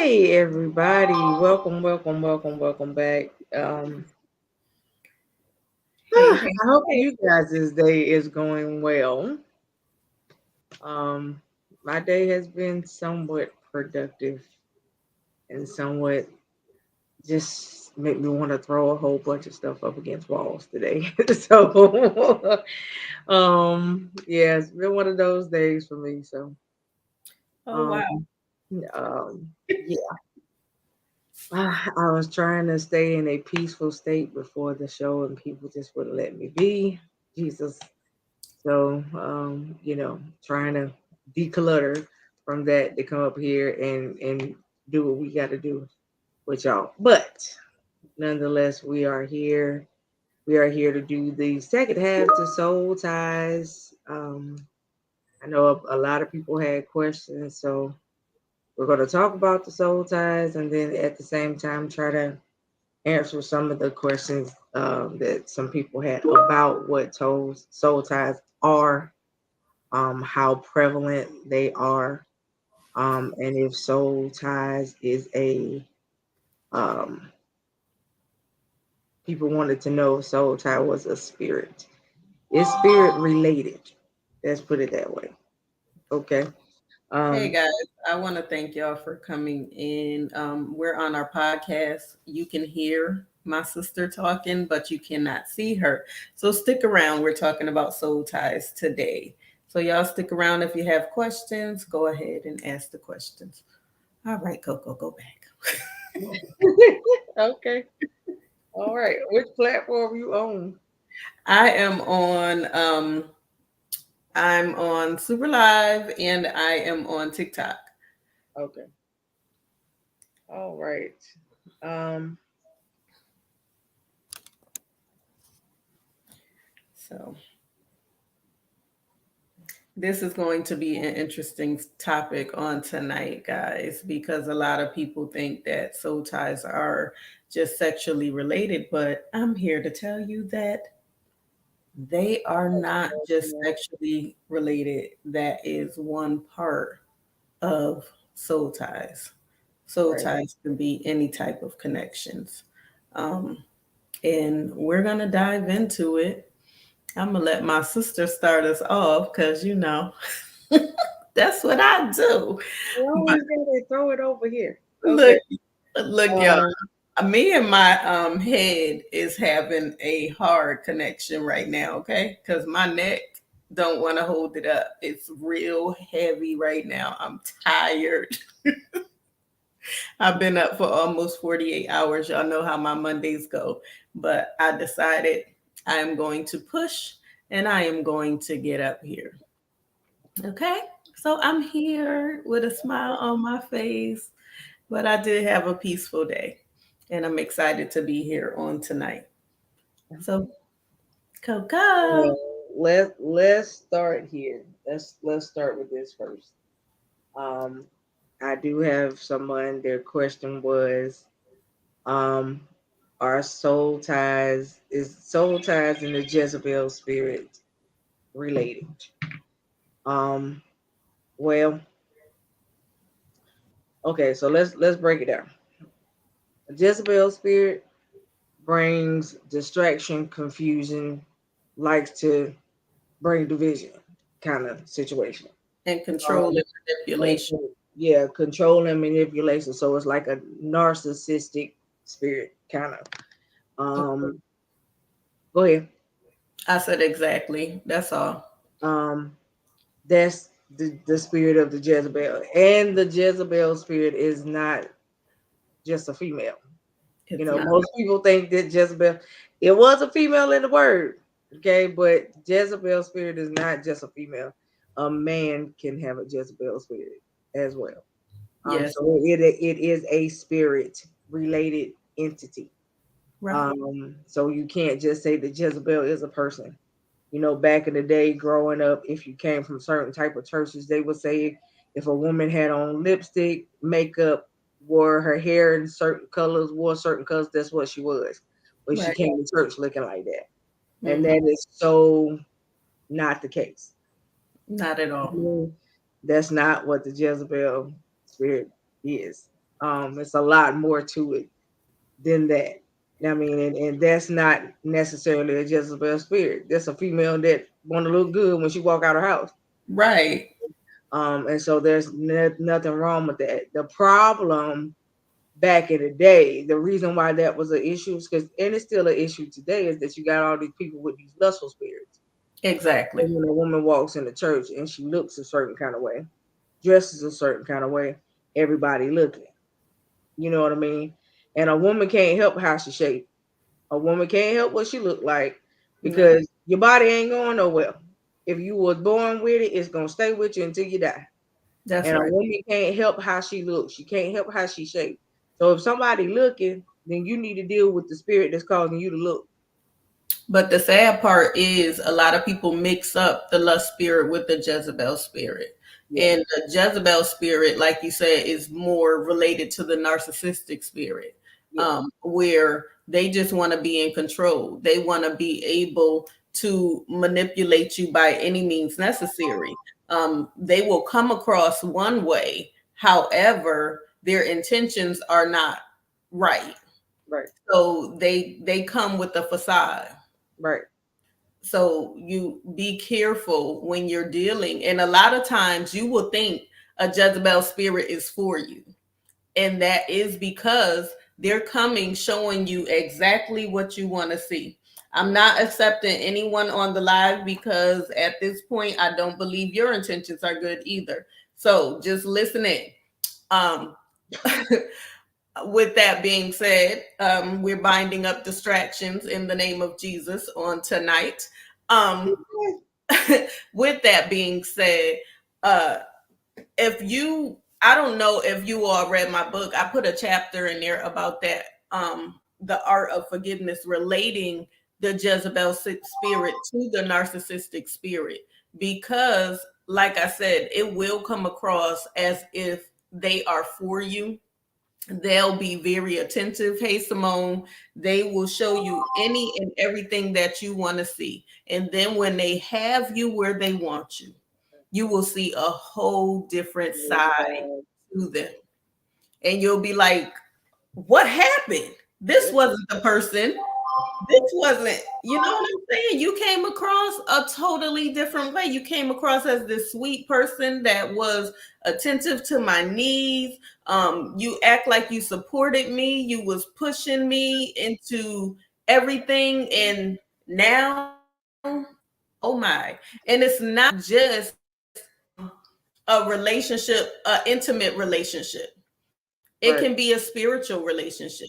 Hey everybody, welcome back. Hey, I hey, hope hey. you guys' day is going well. Um, my day has been somewhat productive and somewhat just make me want to throw a whole bunch of stuff up against walls today. So, yeah, it's been one of those days for me. So, Oh, um, wow. yeah. I was trying to stay in a peaceful state before the show, and people just wouldn't let me be. Jesus. So, trying to declutter from that to come up here and do what we got to do with y'all. But nonetheless, we are here. We are here to do the second half to Soul Ties. I know a lot of people had questions, so we're going to talk about the Soul Ties, and then at the same time try to answer some of the questions that some people had about what soul ties are, how prevalent they are, and if soul ties is a um, people wanted to know if soul tie was a spirit. It's spirit related. Let's put it that way. Okay. Hey, Um, guys. I want to thank y'all for coming in. We're on our podcast. You can hear my sister talking, but you cannot see her. So stick around. We're talking about soul ties today. So, y'all stick around. If you have questions, go ahead and ask the questions. All right, Coco, go back. okay. All right. Which platform you own? I am on. I'm on Super Live and I am on TikTok. Okay. All right. Um, So this is going to be an interesting topic on tonight, guys, because a lot of people think that soul ties are just sexually related, but I'm here to tell you that they are not just sexually related. That is one part of soul ties. Soul right. ties can be any type of connections. Um, and we're going to dive into it. I'm going to let my sister start us off because, that's what I do. You But always gotta throw it over here. Okay. look, look, y'all. Um, Me and my head is having a hard connection right now, okay? Because my neck don't want to hold it up. It's real heavy right now. I'm tired. I've been up for almost 48 hours. Y'all know how my Mondays go. But I decided I am going to push and I am going to get up here. Okay? So I'm here with a smile on my face, but I did have a peaceful day and I'm excited to be here on tonight. So, Coco. well, let's start here. Let's start with this first. Um, I do have someone. Their question was, um, are soul ties and the Jezebel spirit related? Um, well, okay, so let's break it down. A Jezebel spirit brings distraction, confusion, likes to bring division kind of situation. And control Um, and and manipulation. yeah, control and manipulation. So it's like a narcissistic spirit kind of. Go ahead. I said exactly. That's all. Um, that's the spirit of the Jezebel, and the Jezebel spirit is not just a female. You It's know, not. most people think that Jezebel, it was a female in the word, okay, but Jezebel spirit is not just a female. A man can have a Jezebel spirit as well. Yes. So it is a spirit related entity. Right. So you can't just say that Jezebel is a person. You know, back in the day, growing up, if you came from certain type of churches, they would say if a woman had on lipstick, makeup, wore her hair in certain colors, wore certain colors, that's what she was. But she Right. came to church looking like that, and Hmm. that is so not the case. Not at all. Mhm. That's not what the Jezebel spirit is. It's a lot more to it than that. I mean, and that's not necessarily a Jezebel spirit. That's a female that want to look good when she walk out her house. Right. And so there's nothing wrong with that. The problem back in the day, the reason why that was an issue is because, and it's still an issue today, is that you got all these people with these lustful spirits. Exactly. And when a woman walks in the church and she looks a certain kind of way, dresses a certain kind of way, everybody looking. You know what I mean? And a woman can't help how she shaped. A woman can't help what she look like No, because your body ain't going nowhere. If you was born with it, it's gonna stay with you until you die. that's And a right. woman can't help how she looks. She can't help how she shaped. So if somebody looking, then you need to deal with the spirit that's causing you to look. But the sad part is a lot of people mix up the lust spirit with the Jezebel spirit. Yeah, And the Jezebel spirit, like you said, is more related to the narcissistic spirit, yeah, where they just want to be in control. They want to be able to manipulate you by any means necessary. They will come across one way, however, their intentions are not right. right, So they come with a facade. right, So you be careful when you're dealing. And a lot of times you will think a Jezebel spirit is for you. And that is because they're coming showing you exactly what you want to see. I'm not accepting anyone on the live because at this point, I don't believe your intentions are good either. So just listen in. Um, with that being said, we're binding up distractions in the name of Jesus on tonight. Um, with that being said, uh, if you, I don't know if you all read my book. I put a chapter in there about that, the art of forgiveness, relating the Jezebel spirit to the narcissistic spirit, because, like I said, it will come across as if they are for you. They'll be very attentive. Hey, Simone, they will show you any and everything that you want to see. And then when they have you where they want you, you will see a whole different side to them. And you'll be like, what happened? This wasn't the person. This wasn't, you know what I'm saying? You came across a totally different way. You came across as this sweet person that was attentive to my needs. You act like you supported me. You was pushing me into everything. And now, oh my. And it's not just a relationship, an intimate relationship. It right. can be a spiritual relationship.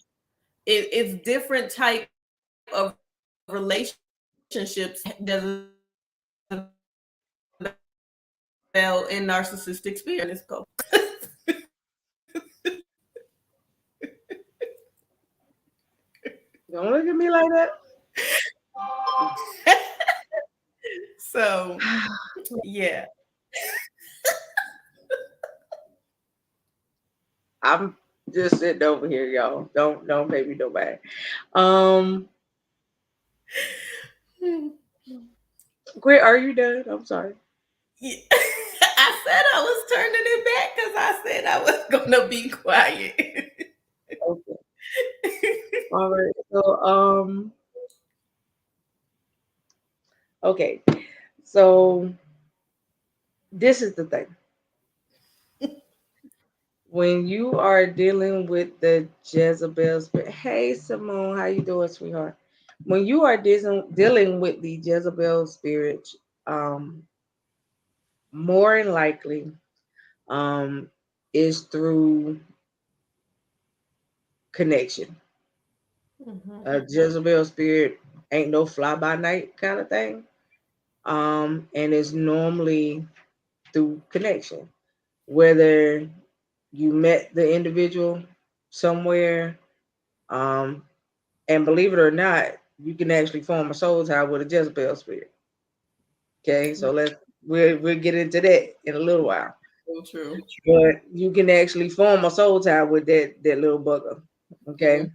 It's different type of relationships Jezebel and narcissistic spirit. And it's called. Don't look at me like that. So yeah. I'm just sitting over here, y'all. Don't pay me no mind. Um, Quit. Are you done? I'm sorry. Yeah. I said I was turning it back because I said I was gonna be quiet. Okay. All right. So okay. So this is the thing. When you are dealing with the Jezebel spirit, hey Simone, how you doing, sweetheart? When you are dealing with the Jezebel spirit, um, more than likely, um, is through connection. Mhm. A Jezebel spirit ain't no fly by night kind of thing. And it's normally through connection, whether you met the individual somewhere, um, and believe it or not, you can actually form a soul tie with a Jezebel spirit. Okay, so we'll get into that in a little while. So true. But you can actually form a soul tie with that little bugger. Mhm. Okay,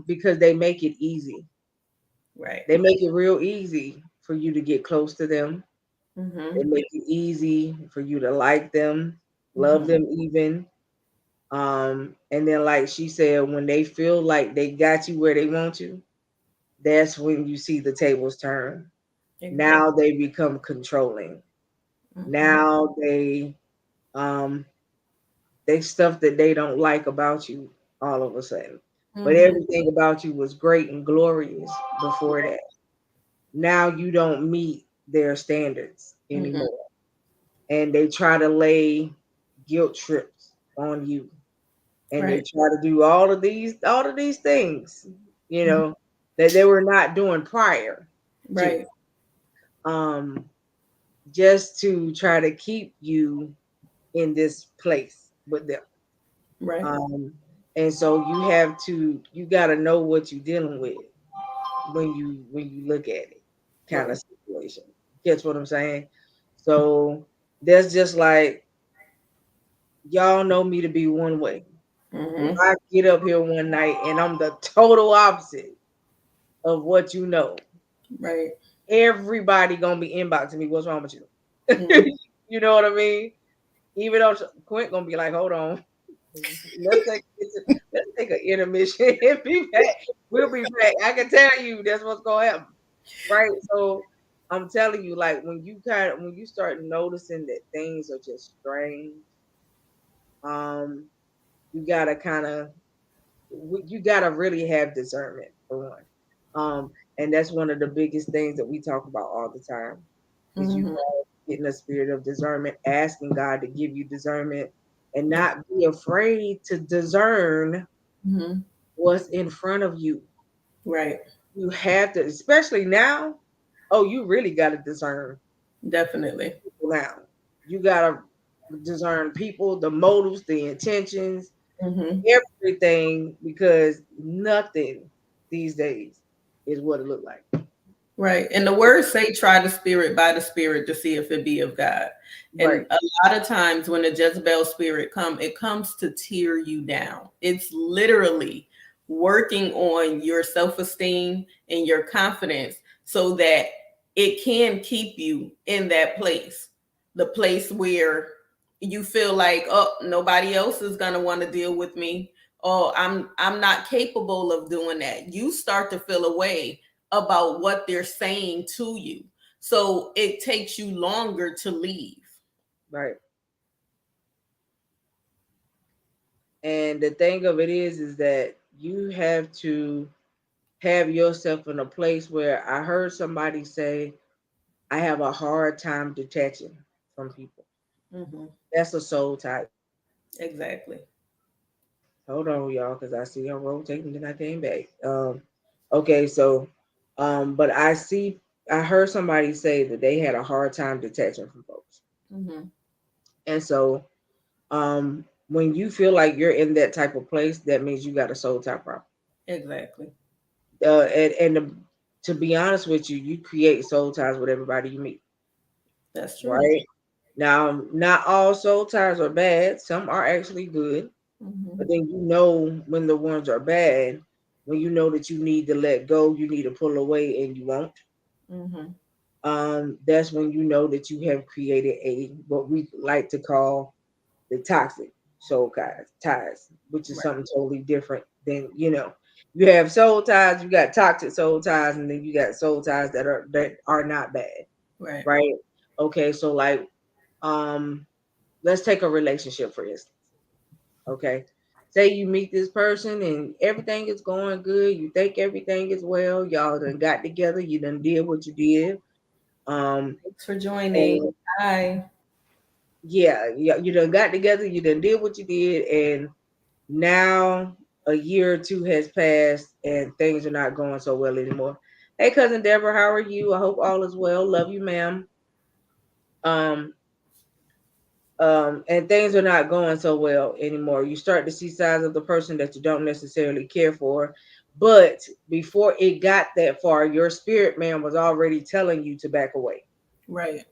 because they make it easy. Right. They make it real easy for you to get close to them. They Mhm. make it easy for you to like them, love Mhm. them even. And then like she said, when they feel like they got you where they want you, that's when you see the tables turn. Exactly. Now they become controlling. Mm-hmm. Now um they stuff that they don't like about you all of a sudden. But Mm-hmm. everything about you was great and glorious before that. Now you don't meet their standards Mm-hmm. anymore. And they try to lay guilt trips on you. And they Right. try to do all of these things, you Mhm. know, that they were not doing prior to. Right. Um, just to try to keep you in this place with them. Right. Um, and so you got to know what you're dealing with when you look at it, kind Right. of situation. Catch what I'm saying? So that's just like y'all know me to be one way. If Mm-hmm. I get up here one night and I'm the total opposite of what you know, Right. everybody gonna be inboxing me. What's wrong with you? Mm-hmm. You know what I mean? Even though Quint gonna be like, hold on, let's take an intermission and be back. We'll be back. I can tell you that's what's gonna happen, right? So I'm telling you, like when you start noticing that things are just strange, um, you gotta kind of you gotta really have discernment for one. And that's one of the biggest things that we talk about all the time is you Mm-hmm. guys getting a spirit of discernment, asking God to give you discernment, and not be afraid to discern Mm-hmm. what's in front of you. Right. You have to, especially now. Oh, you really got to discern Definitely. people now. You got to discern people, the motives, the intentions, Mm-hmm. everything, because nothing these days is what it looked like. Right. And the words say, try the spirit by the spirit to see if it be of God. Right, And a lot of times when the Jezebel spirit it comes to tear you down. It's literally working on your self-esteem and your confidence so that it can keep you in that place. The place where you feel like, oh, nobody else is gonna want to deal with me. Oh, I'm not capable of doing that. You start to feel away about what they're saying to you. So it takes you longer to leave. right. And the thing of it is that you have to have yourself in a place where I heard somebody say, I have a hard time detaching from people. Mm-hmm. That's a soul tie. Exactly. Hold on, y'all, because I see I'm rotating and I came back. Okay, so, but I heard somebody say that they had a hard time detaching from folks, Mm-hmm. and so, when you feel like you're in that type of place, that means you got a soul tie problem. Exactly. To be honest with you, you create soul ties with everybody you meet, That's true. right? Now, not all soul ties are bad. Some are actually good. Mm-hmm. But then you know when the ones are bad, when you know that you need to let go, you need to pull away and you won't. Mm-hmm. That's when you know that you have created a what we like to call the toxic soul ties, which is Right. something totally different than you have soul ties, you got toxic soul ties, and then you got soul ties that are not bad, Right. right? Okay, so like um let's take a relationship for instance. Okay. Say you meet this person and everything is going good. You think everything is well. Y'all done got together. You done did what you did. Um, Thanks for joining. and Hi. yeah, yeah, you done got together. You done did what you did, and now a year or two has passed, and things are not going so well anymore. Hey, cousin Deborah, how are you? I hope all is well. Love you, ma'am. Um, and things are not going so well anymore. You start to see signs of the person that you don't necessarily care for. But before it got that far, your spirit man was already telling you to back away, Right.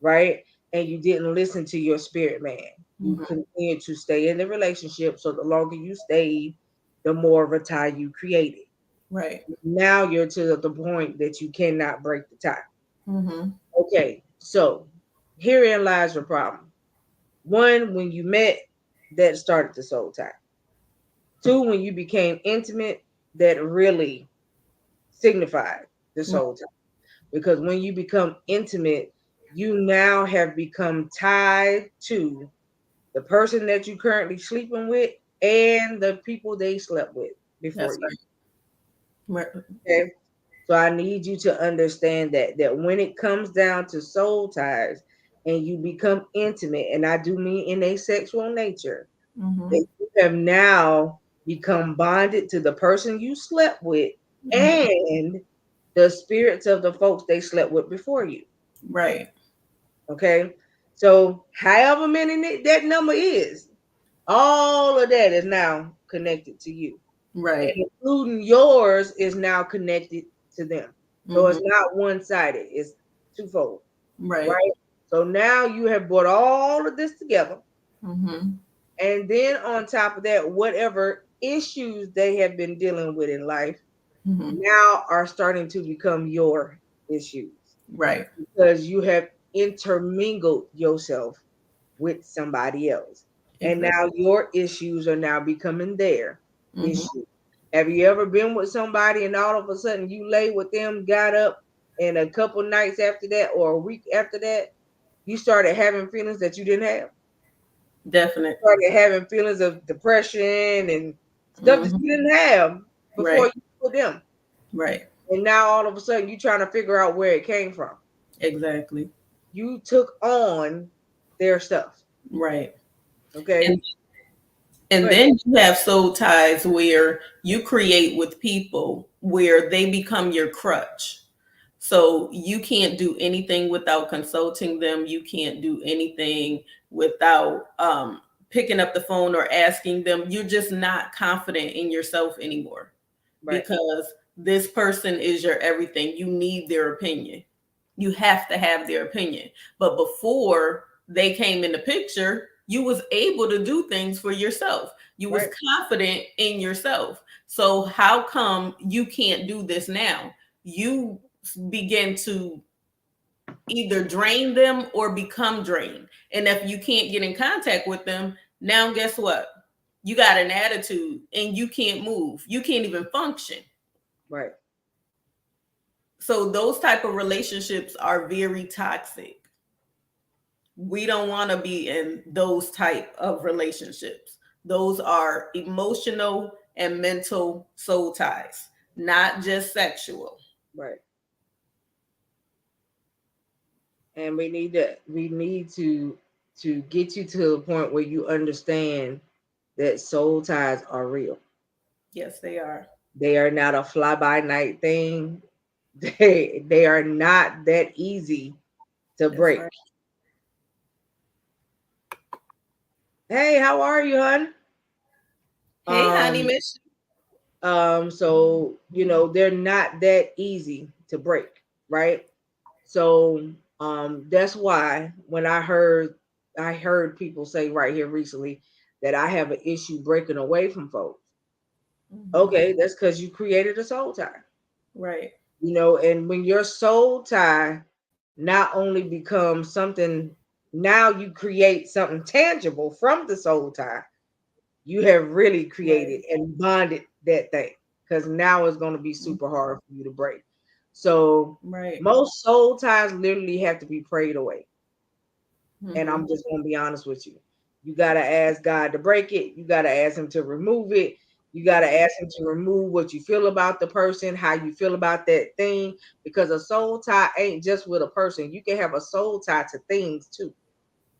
right? And you didn't listen to your spirit man. You Mm-hmm. continued to stay in the relationship. So the longer you stayed, the more of a tie you created. Right. Now you're to the point that you cannot break the tie. Mm-hmm. Okay, so herein lies your problem. One, when you met, that started the soul tie. Two, when you became intimate, that really signified the soul tie. Because when you become intimate, you now have become tied to the person that you currently sleeping with and the people they slept with before That's you. right. Okay. So I need you to understand that when it comes down to soul ties and you become intimate, and I do mean in a sexual nature, Mm-hmm. that you have now become bonded to the person you slept with Mm-hmm. and the spirits of the folks they slept with before you. Right. Okay. So however many that number is, all of that is now connected to you. And Right. including yours is now connected to them. So Mm-hmm. it's not one-sided, it's twofold, Right. right? So now you have brought all of this together. Mm-hmm. And then on top of that, whatever issues they have been dealing with in life Mm-hmm. now are starting to become your issues Right. because you have intermingled yourself with somebody else. And Exactly. now your issues are now becoming their Mm-hmm. issues. Have you ever been with somebody and all of a sudden you lay with them, got up, and a couple nights after that or a week after that, you started having feelings that you didn't have? Definite. Started having feelings of depression and stuff that Mm-hmm. you didn't have before Right. you with them. Right. And now all of a sudden you trying to figure out where it came from. Exactly. You took on their stuff. Right. Okay. And and But then you have soul ties where you create with people where they become your crutch. So you can't do anything without consulting them. You can't do anything without picking up the phone or asking them. You're just not confident in yourself anymore right, because this person is your everything. You need their opinion. You have to have their opinion. But before they came in the picture, you was able to do things for yourself. You was right, confident in yourself. So how come you can't do this now? You begin to either drain them or become drained. And if you can't get in contact with them, now guess what? You got an attitude and you can't move. You can't even function. right. So those type of relationships are very toxic. We don't want to be in those type of relationships. Those are emotional and mental soul ties, not just sexual. Right. And we need to get you to a point where you understand that soul ties are real. Yes, they are. They are not a fly by night thing. They are not that easy to That's break. right. Hey, how are you, hon? Hey, honey, Um, miss. so they're not that easy to break, right? So that's why when I heard people say right here recently that I have an issue breaking away from folks. Mhm. Okay, that's because you created a soul tie. Right. And when your soul tie not only becomes something, now you create something tangible from the soul tie, you have really Right. created and bonded that thing because now it's going to be super hard for you to break. So Right. most soul ties literally have to be prayed away. And Mm-hmm. I'm just going to be honest with you. You got to ask God to break it. You got to ask him to remove it. You got to ask him to remove what you feel about the person, how you feel about that thing, because a soul tie ain't just with a person. You can have a soul tie to things too,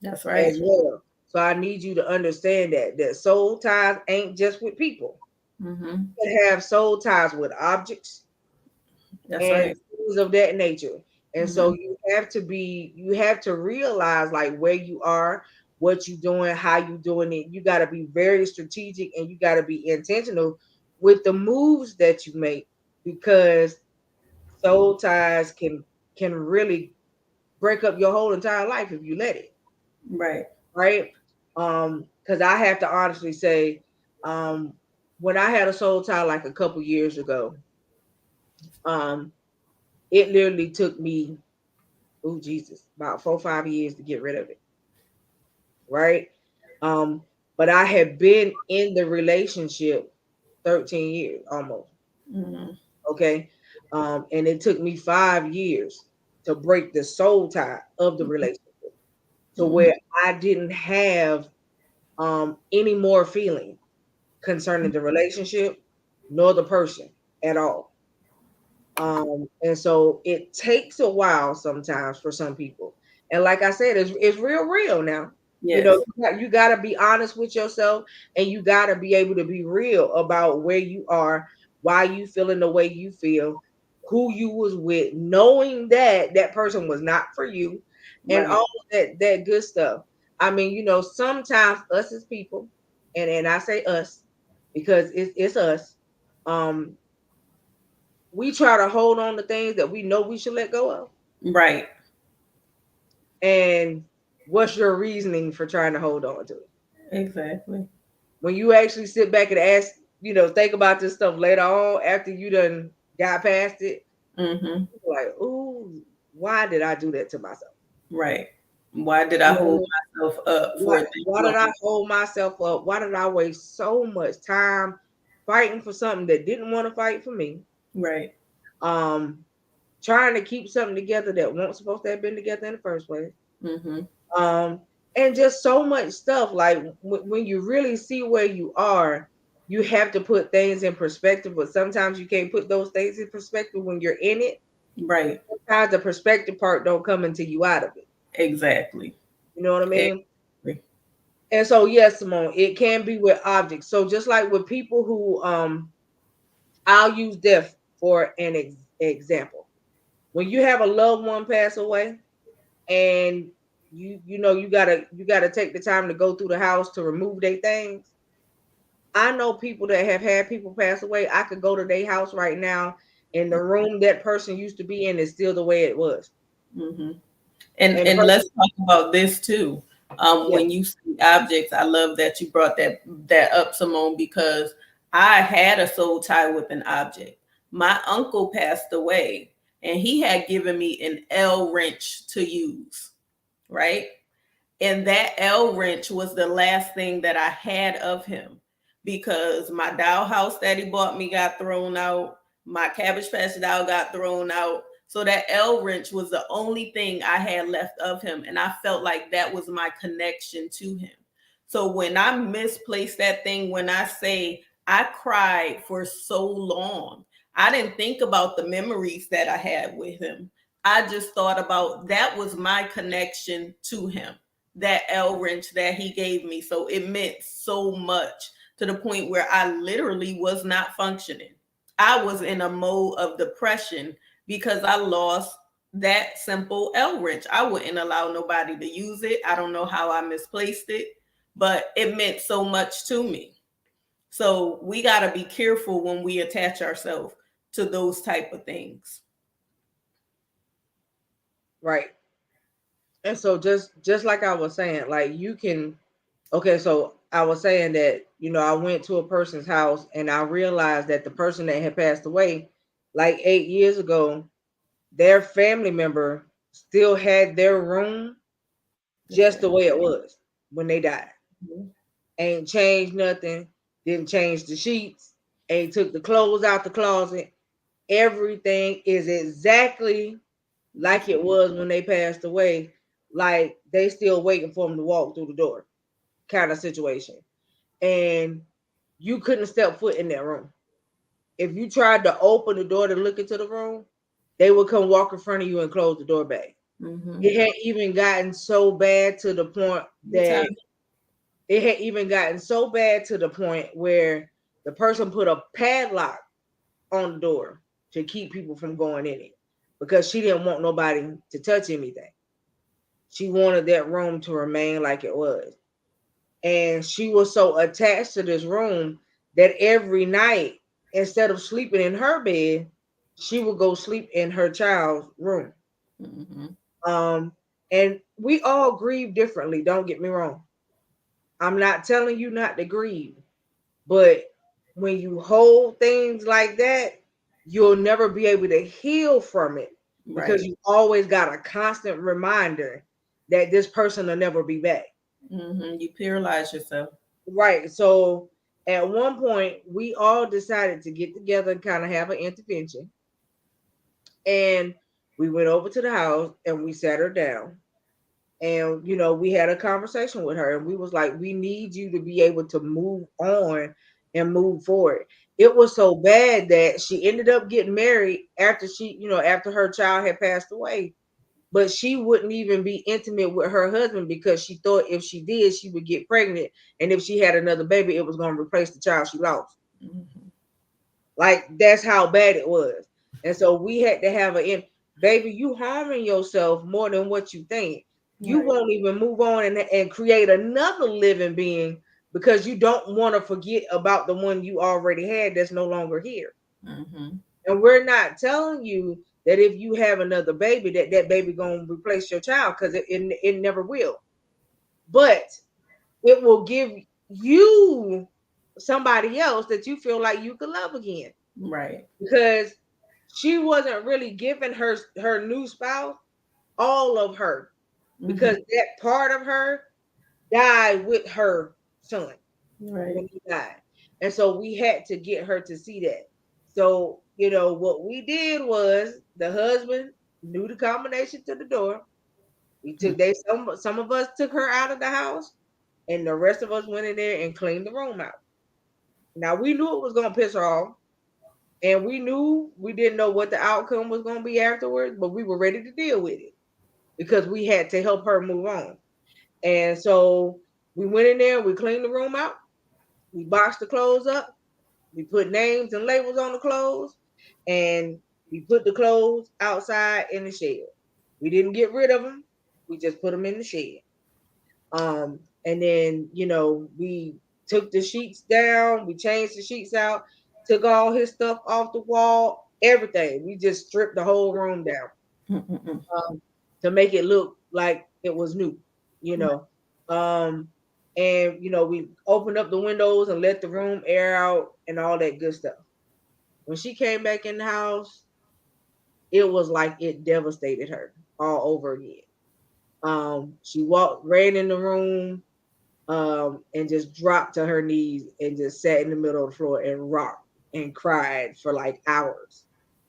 That's as right. well. So I need you to understand that soul ties ain't just with people. Mm-hmm. You can have soul ties with objects That's and right. things of that nature. And so Mm-hmm. you have to realize like where you are, what you're doing, how you doing it. You got to be very strategic and you got to be intentional with the moves that you make because soul ties can really break up your whole entire life if you let it, Right. right? Because I have to honestly say, um, when I had a soul tie like a couple years ago, um, it literally took me, oh Jesus, about 4 or 5 years to get rid of it. Right. but I had been in the relationship 13 years almost. Mm-hmm. Okay. And it took me 5 years to break the soul tie of the relationship to Mm-hmm. where I didn't have any more feeling concerning the relationship nor the person at all. And so it takes a while sometimes for some people. And like I said, it's real now. Yes. You got to be honest with yourself, and you got to be able to be real about where you are, why you feeling the way you feel, who you was with, knowing that that person was not for you, and all Right. of that good stuff. I mean, sometimes us as people, and I say us because it's us. Um, we try to hold on to things that we know we should let go of. Right. And what's your reasoning for trying to hold on to it? Exactly. When you actually sit back and ask, think about this stuff later on after you done got past it, Mm-hmm. like, ooh, why did I do that to myself? Right. Why did I You know what I hold mean? myself up for this Why did I long? hold myself up? Why did I waste so much time fighting for something that didn't want to fight for me? Right. Um, Trying to keep something together that wasn't supposed to have been together in the first place. Mm-hmm. um and just so much stuff. Like when you really see where you are, you have to put things in perspective, but sometimes you can't put those things in perspective when you're in it. Right. Sometimes the perspective part don't come until you out of it. Exactly. You know what I mean? Exactly. And so yes, Simone, it can be with objects. So just like with people who I'll use death for an example. When you have a loved one pass away, and you gotta take the time to go through the house to remove their things. I know people that have had people pass away. I could go to their house right now, and the room that person used to be in is still the way it was. Mm-hmm. And And the and let's person, talk about this too. yeah, When you see objects, I love that you brought that up, Simone, because I had a soul tie with an object. My uncle passed away, and he had given me an L wrench to use, right? And that L wrench was the last thing that I had of him because my doll house that he bought me got thrown out. My Cabbage Patch doll got thrown out. So that L wrench was the only thing I had left of him. And I felt like that was my connection to him. So when I misplaced that thing, when I say I cried for so long, I didn't think about the memories that I had with him. I just thought about that was my connection to him, that L wrench that he gave me. So it meant so much to the point where I literally was not functioning. I was in a mode of depression because I lost that simple L wrench. I wouldn't allow nobody to use it. I don't know how I misplaced it, but it meant so much to me. So we got to be careful when we attach ourselves to those type of things. right. And so just like I was saying, like you can. Okay, so I was saying that I went to a person's house and I realized that the person that had passed away like 8 years ago, their family member still had their room The just the same. way it was when they died. Mhm. Ain't changed nothing, didn't change the sheets, ain't took the clothes out the closet. Everything is exactly like it was when they passed away, like they still waiting for them to walk through the door kind of situation. And you couldn't step foot in that room. If you tried to open the door to look into the room, they would come walk in front of you and close the door back. Mhm. It had even gotten so bad to the point that Anytime. where the person put a padlock on the door to keep people from going in it because she didn't want nobody to touch anything. She wanted that room to remain like it was. And she was so attached to this room that every night, instead of sleeping in her bed, she would go sleep in her child's room. Mhm. Um, and we all grieve differently, don't get me wrong. I'm not telling you not to grieve, but when you hold things like that, you'll never be able to heal from it because Right. you always got a constant reminder that this person will never be back. You paralyze yourself. Right. So at one point, we all decided to get together and kind of have an intervention. And we went over to the house and we sat her down. And we had a conversation with her and we was like, we need you to be able to move on and move forward. It was so bad that she ended up getting married after after her child had passed away. But she wouldn't even be intimate with her husband because she thought if she did, she would get pregnant. And if she had another baby, it was going to replace the child she lost. Mm-hmm. Like, that's how bad it was. And so we had to have baby, you harming yourself more than what you think. You Right. won't even move on and create another living being because you don't want to forget about the one you already had that's no longer here. Mm-hmm. And we're not telling you that if you have another baby, that baby gonna replace your child, because it never will. But it will give you somebody else that you feel like you could love again. Right. Because she wasn't really giving her new spouse all of her, Mm-hmm. because that part of her died with her son Right. when he died. And so we had to get her to see that. So, what we did was the husband knew the combination to the door. We took some of us took her out of the house, and the rest of us went in there and cleaned the room out. Now we knew it was gonna piss her off, and we didn't know what the outcome was gonna be afterwards, but we were ready to deal with it because we had to help her move on. And so we went in there, we cleaned the room out, we boxed the clothes up, we put names and labels on the clothes, and we put the clothes outside in the shed. We didn't get rid of them. We just put them in the shed. And then, we took the sheets down, we changed the sheets out, took all his stuff off the wall, everything. We just stripped the whole room down, Mm-mm. to make it look like it was new, you know. Um, and we opened up the windows and let the room air out and all that good stuff. When she came back in the house, it was like it devastated her all over again. She walked right in the room, and just dropped to her knees and just sat in the middle of the floor and rocked and cried for like hours.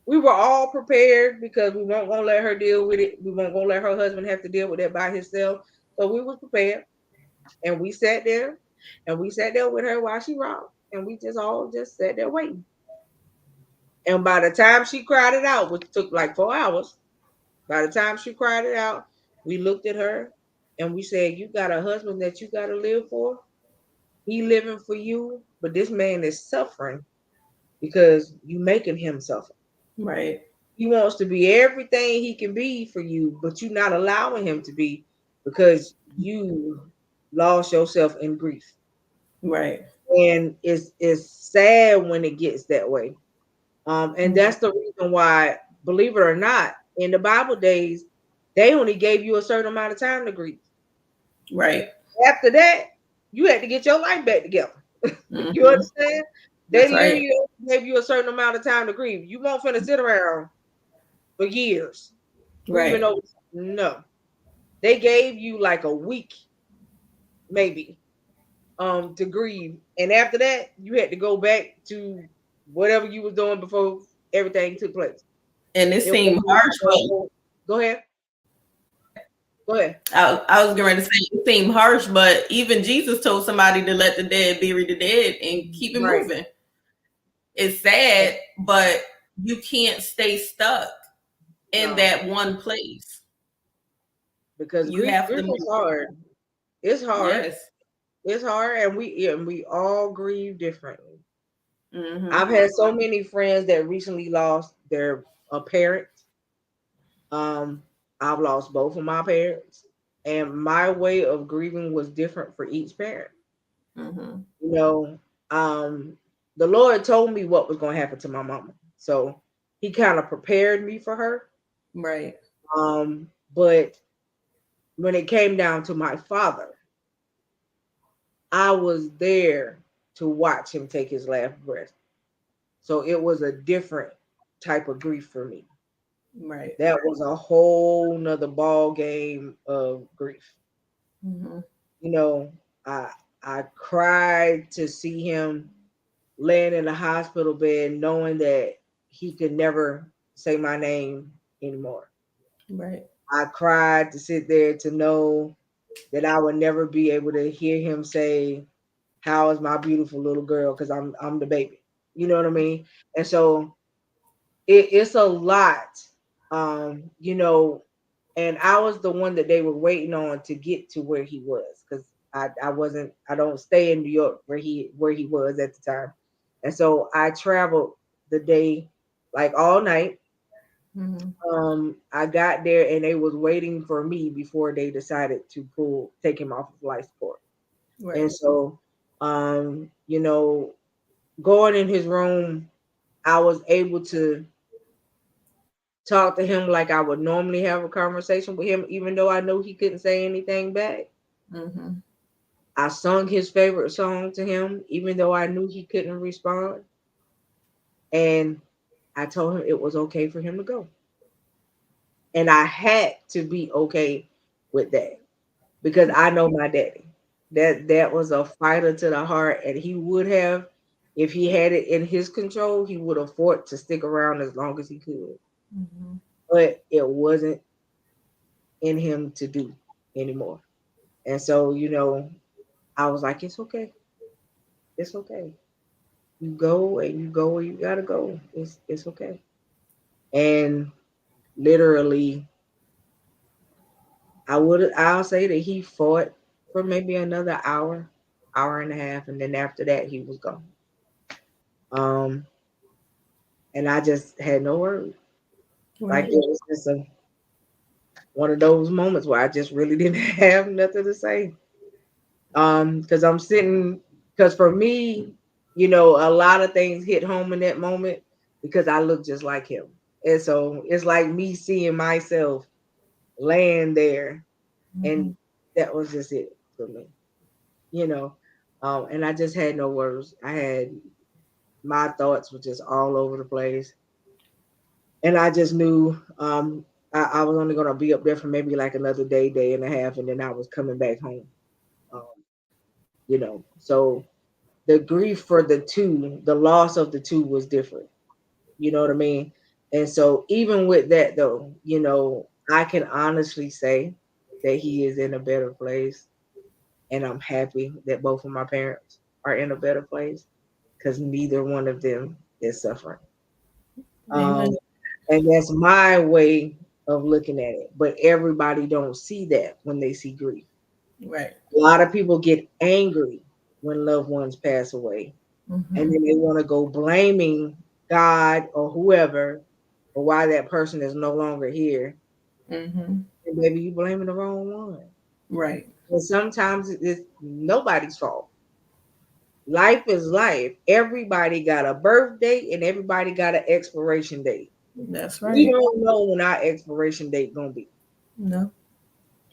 We were all prepared because we weren't gonna let her deal with it. We weren't gonna let her husband have to deal with it by himself. So we was prepared, and we sat there with her while she rocked, and we just all just sat there waiting. And by the time she cried it out, which took like 4 hours, by the time she cried it out, we looked at her and we said, "You got a husband that you got to live for. He living for you, but this man is suffering because you making him suffer. Right. He wants to be everything he can be for you, but you're not allowing him to be because you lost yourself in grief." Right. And it's sad when it gets that way. And Mm-hmm. that's the reason why, believe it or not, in the Bible days, they only gave you a certain amount of time to grieve. Right. After that, you had to get your life back together. You Mm-hmm. understand? They That's right. literally gave you a certain amount of time to grieve. You won't finna sit around for years grieving Right. over. No, they gave you like a week, maybe, to grieve, and after that, you had to go back to whatever you was doing before everything took place. And it It seemed wasn't harsh, like, but oh, go ahead, go ahead. I was going to say it seemed harsh, but even Jesus told somebody to let the dead bury the dead and keep it Right, moving. It's sad, but you can't stay stuck in no, that one place. because You grief, have to grief move. is hard. It's hard. Yes. It's hard, and we all grieve differently. Mm-hmm. I've had so many friends that recently lost their a parent. Um, I've lost both of my parents, and my way of grieving was different for each parent. Mm-hmm. You know, um, the Lord told me what was going to happen to my mama, so He kind of prepared me for her. Right. But when it came down to my father, I was there to watch him take his last breath. So it was a different type of grief for me. Right. That was a whole nother ball game of grief. Mm-hmm. You know, I I cried to see him laying in the hospital bed, knowing that he could never say my name anymore. Right. I cried to sit there to know that I would never be able to hear him say, "How is my beautiful little girl?" Because I'm the baby. You know what I mean? And so it's a lot, you know. And I was the one that they were waiting on to get to where he was, because I wasn't, I don't stay in New York where he was at the time. And so I traveled the day, like all night. Mm-hmm. I got there and they was waiting for me before they decided to take him off of life support. And Right. so, you know, going in his room, I was able to talk to him like I would normally have a conversation with him, even though I know he couldn't say anything back. Mm-hmm. I sung his favorite song to him, even though I knew he couldn't respond. And I told him it was okay for him to go. And I had to be okay with that, because I know my daddy. That was a fighter to the heart, and he would have, if he had it in his control, he would have fought to stick around as long as he could. Mm-hmm. But it wasn't in him to do anymore. And so, I was like, it's okay. It's okay. You go and you go where you gotta go. It's okay. And literally, I'll say that he fought for maybe another hour, hour and a half, and then after that he was gone. Um, and I just had no words. Like, it Right. was just one of those moments where I just really didn't have nothing to say. Because I'm sitting, because for me, a lot of things hit home in that moment because I look just like him. And so it's like me seeing myself laying there, Mm-hmm. and that was just it for me, you know. And I just had no words. I had my thoughts were just all over the place. And I just knew I was only gonna be up there for maybe like another day, day and a half, and then I was coming back home. Um, so the grief for the loss of the two was different. You know what I mean? And so even with that though, I can honestly say that he is in a better place, and I'm happy that both of my parents are in a better place, because neither one of them is suffering. Um, Amen. and that's my way of looking at it. But everybody don't see that when they see grief. Right. A lot of people get angry when loved ones pass away, and Mm-hmm. then they want to go blaming God or whoever for why that person is no longer here. Mm-hmm. And maybe you blaming the wrong one. Right. And sometimes it's nobody's fault. Life is life. Everybody got a birthday and everybody got an expiration date. That's We right. don't know when our expiration date gonna be. No,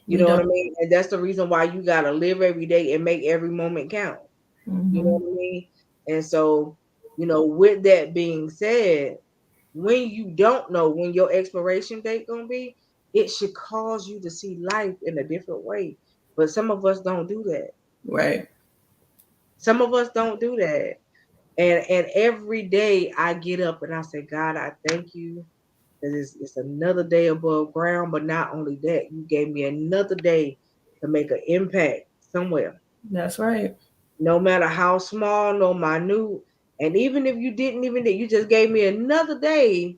You we know what I don't. mean? And that's the reason why you gotta live every day and make every moment count. You know Mm-hmm. what I mean? And so, with that being said, when you don't know when your expiration date gonna be, it should cause you to see life in a different way. But some of us don't do that. Right. Some of us don't do that. And every day I get up and I say, God, I thank you that it's another day above ground. But not only that, you gave me another day to make an impact somewhere, That's right. no matter how small, no minute. And even if you didn't even, you just gave me another day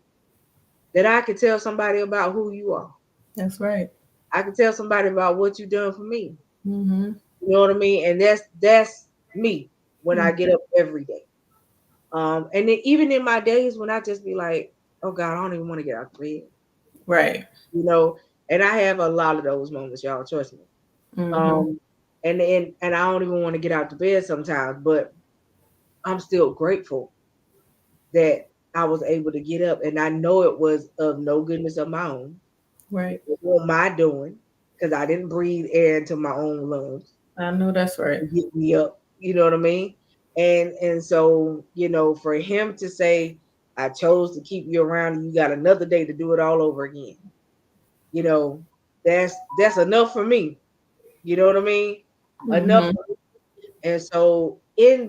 that I could tell somebody about who you are. That's right. I could tell somebody about what you done for me. Mm-hmm. You know what I mean? And that's me when I get up every day. And then even in my days when I just be like, oh God, I don't even want to get out of bed. Right. You know, and I have a lot of those moments, y'all. Trust me. Mm-hmm. Um, and I don't even want to get out of bed sometimes, but I'm still grateful that I was able to get up, and I know it was of no goodness of my own. Right. It was my doing, because I didn't breathe air into my own lungs I know that's right. to get me up. You know what I mean? And so, for him to say, I chose to keep you around and you got another day to do it all over again, you know, that's enough for me. You know what I mean? Enough. Mm-hmm. And so in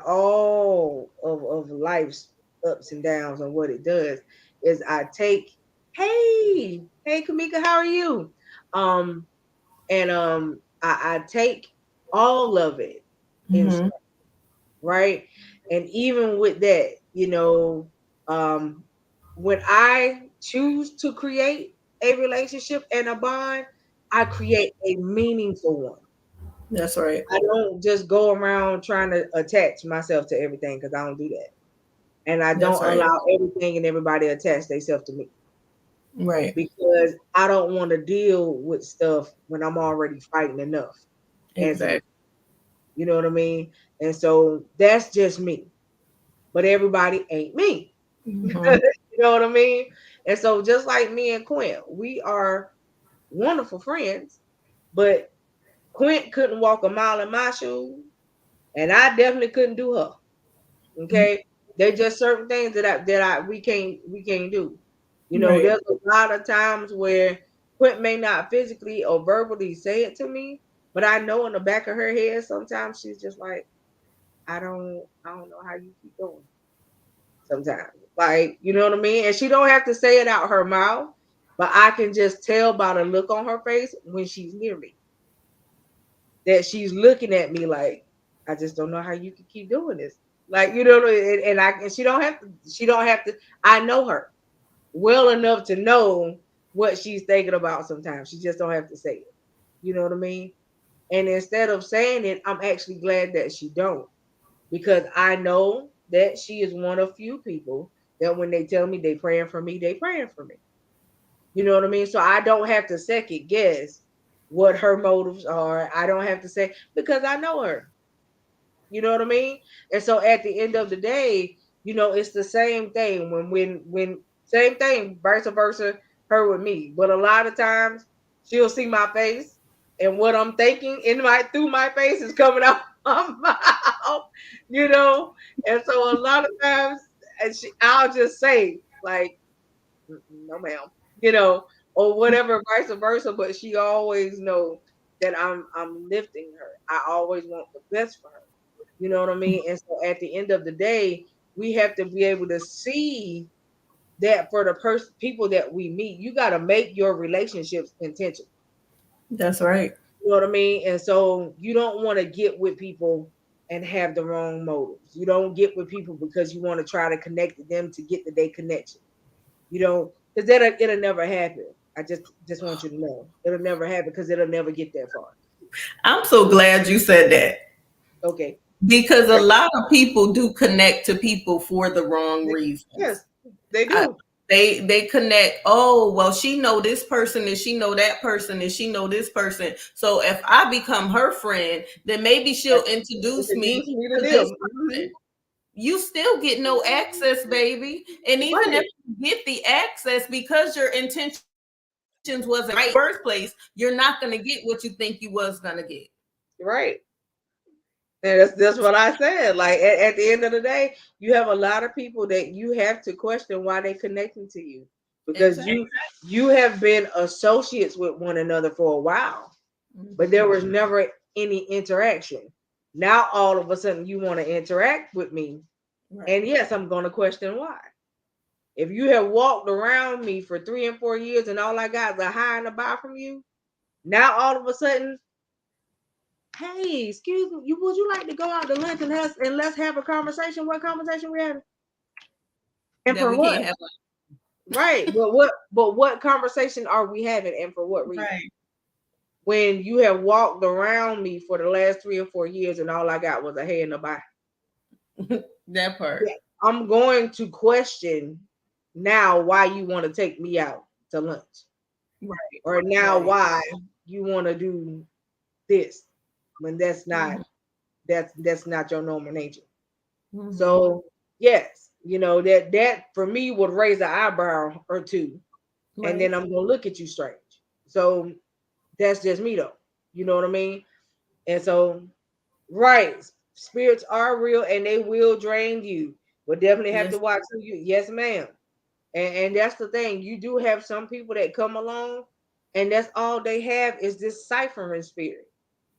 all of life's ups and downs and what it does is I take, hey Kamika, how are you? Um I take all of it in Mm-hmm. right? And even with that, um, when I choose to create a relationship and a bond, I create a meaningful one. That's right. I don't just go around trying to attach myself to everything because I don't do that. And I That's don't right. allow everything and everybody to attach themselves to me Right. because I don't want to deal with stuff when I'm already fighting enough as it is. Exactly. You know what I mean? And so that's just me. But everybody ain't me. Mm-hmm. You know what I mean? And so just like me and Quint, we are wonderful friends, but Quint couldn't walk a mile in my shoes, and I definitely couldn't do her. Okay. There's just certain things that I we can't do. Right. There's a lot of times where Quint may not physically or verbally say it to me, but I know in the back of her head sometimes she's just like, I don't know how you keep going sometimes. Like, you know what I mean? And she don't have to say it out her mouth, but I can just tell by the look on her face when she's near me that she's looking at me like, I just don't know how you can keep doing this. Like, and she don't have to, I know her well enough to know what she's thinking about sometimes. She just don't have to say it. You know what I mean? And instead of saying it, I'm actually glad that she don't because I know that she is one of few people that when they tell me they praying for me, they praying for me. You know what I mean? So I don't have to second guess what her motives are. I don't have to say because I know her. You know what I mean? And so at the end of the day, it's the same thing when same thing, vice versa, her with me. But a lot of times she'll see my face and what I'm thinking in my through my face is coming out my mouth, you know. And so a lot of times I'll just say, like, no ma'am, or whatever, vice versa. But she always know that I'm lifting her. I always want the best for her. You know what I mean? And so at the end of the day, we have to be able to see that for the people that we meet, you got to make your relationships intentional. That's right. You know what I mean? And so you don't want to get with people and have the wrong motives. You don't get with people because you want to try to connect with them to get the day connection. Because it'll never happen. I just want you to know it'll never happen because it'll never get that far. I'm so glad you said that Okay. because a lot of people do connect to people for the wrong reasons. Yes, they I, do. they connect. Oh, well, she know this person, and she know that person, and she know this person. So if I become her friend, then maybe she'll introduce me Introduce me to to them. this person. You still get no access, baby. And even if Right. you get the access because your intentions wasn't right in the first place, you're not gonna get what you think you was gonna get. Right. And that's what I said. Like at the end of the day, you have a lot of people that you have to question why they connecting to you because Exactly. you have been associates with one another for a while, but there was never any interaction. Now all of a sudden you want to interact with me, Right. and yes, I'm going to question why. If you have walked around me for 3 and 4 years and all I got is a high and a buy from you, now all of a sudden, hey, excuse me, would you like to go out to lunch and let's have a conversation? What conversation we having? And That for we what? can't have. Right. But what conversation are we having and for what reason? Right. When you have walked around me for the last 3 or 4 years and all I got was a hey and a bye. That part. Yeah. I'm going to question now why you want to take me out to lunch. Right. Or now Right. why you want to do this when Mhm. that's not your normal nature. Mhm. So yes, that for me would raise an eyebrow or two, and then Right. I'm gonna look at you strange. So that's just me though. You know what I mean? And so right, spirits are real and they will drain you. But definitely have to Yes. watch who you. Yes, ma'am. And that's the thing. You do have some people that come along, and that's all they have is this ciphering spirit.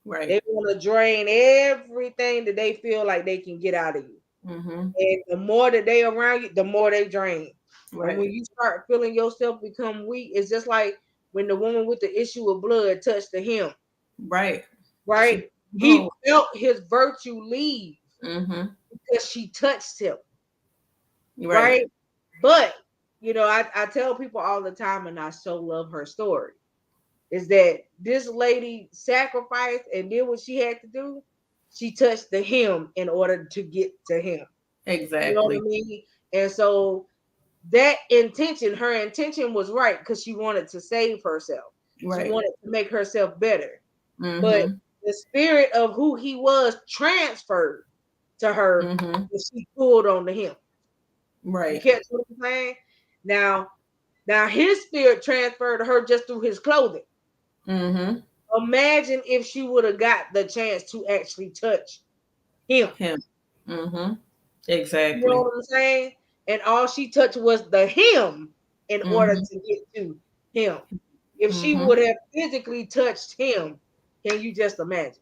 Right. They want to drain everything that they feel like they can get out of you. Mm-hmm. And the more that they around you, the more they drain. And Right. when you start feeling yourself become weak, it's just like when the woman with the issue of blood touched the hem, Right. right? She, He oh. felt his virtue leave Mm-hmm. because she touched him, Right. right? But I tell people all the time, and I so love her story, is that this lady sacrificed and did what she had to do. She touched the hem in order to get to him. You know what I Exactly. mean? And so her intention was right because she wanted to save herself. She Right. wanted to make herself better. But Mm-hmm. the spirit of who he was transferred to her, Mm-hmm. and she pulled on to him. You Right. catch what I'm saying? Now, his spirit transferred to her just through his clothing. Mm-hmm. Imagine if she would have got the chance to actually touch him. Him. Mm-hmm. You know Exactly. what I'm saying? And all she touched was the him in order Mm-hmm. to get to him. If she Mm-hmm. would have physically touched him, can you just imagine?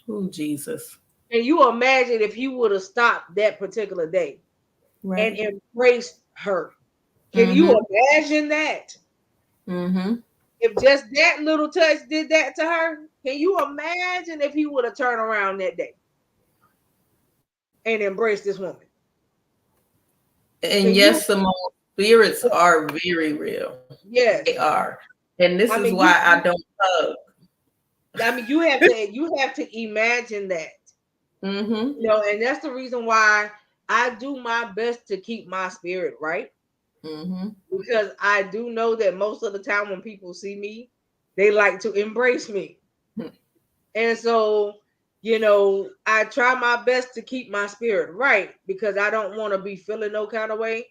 Oh, Jesus. Can you imagine if he would have stopped that particular day and Right. embraced her? Can you Mm-hmm. imagine that? Mm-hmm. If just that little touch did that to her, can you imagine if he would have turned around that day and embraced this woman? And Can you? yes, Simone, spirits are very real. They Yes. are. And this is I mean, why I don't hug. you have to imagine that. Mm-hmm. And that's the reason why I do my best to keep my spirit right, Mm-hmm. because I do know that most of the time when people see me, they like to embrace me. And so, I try my best to keep my spirit right because I don't want to be feeling no kind of way.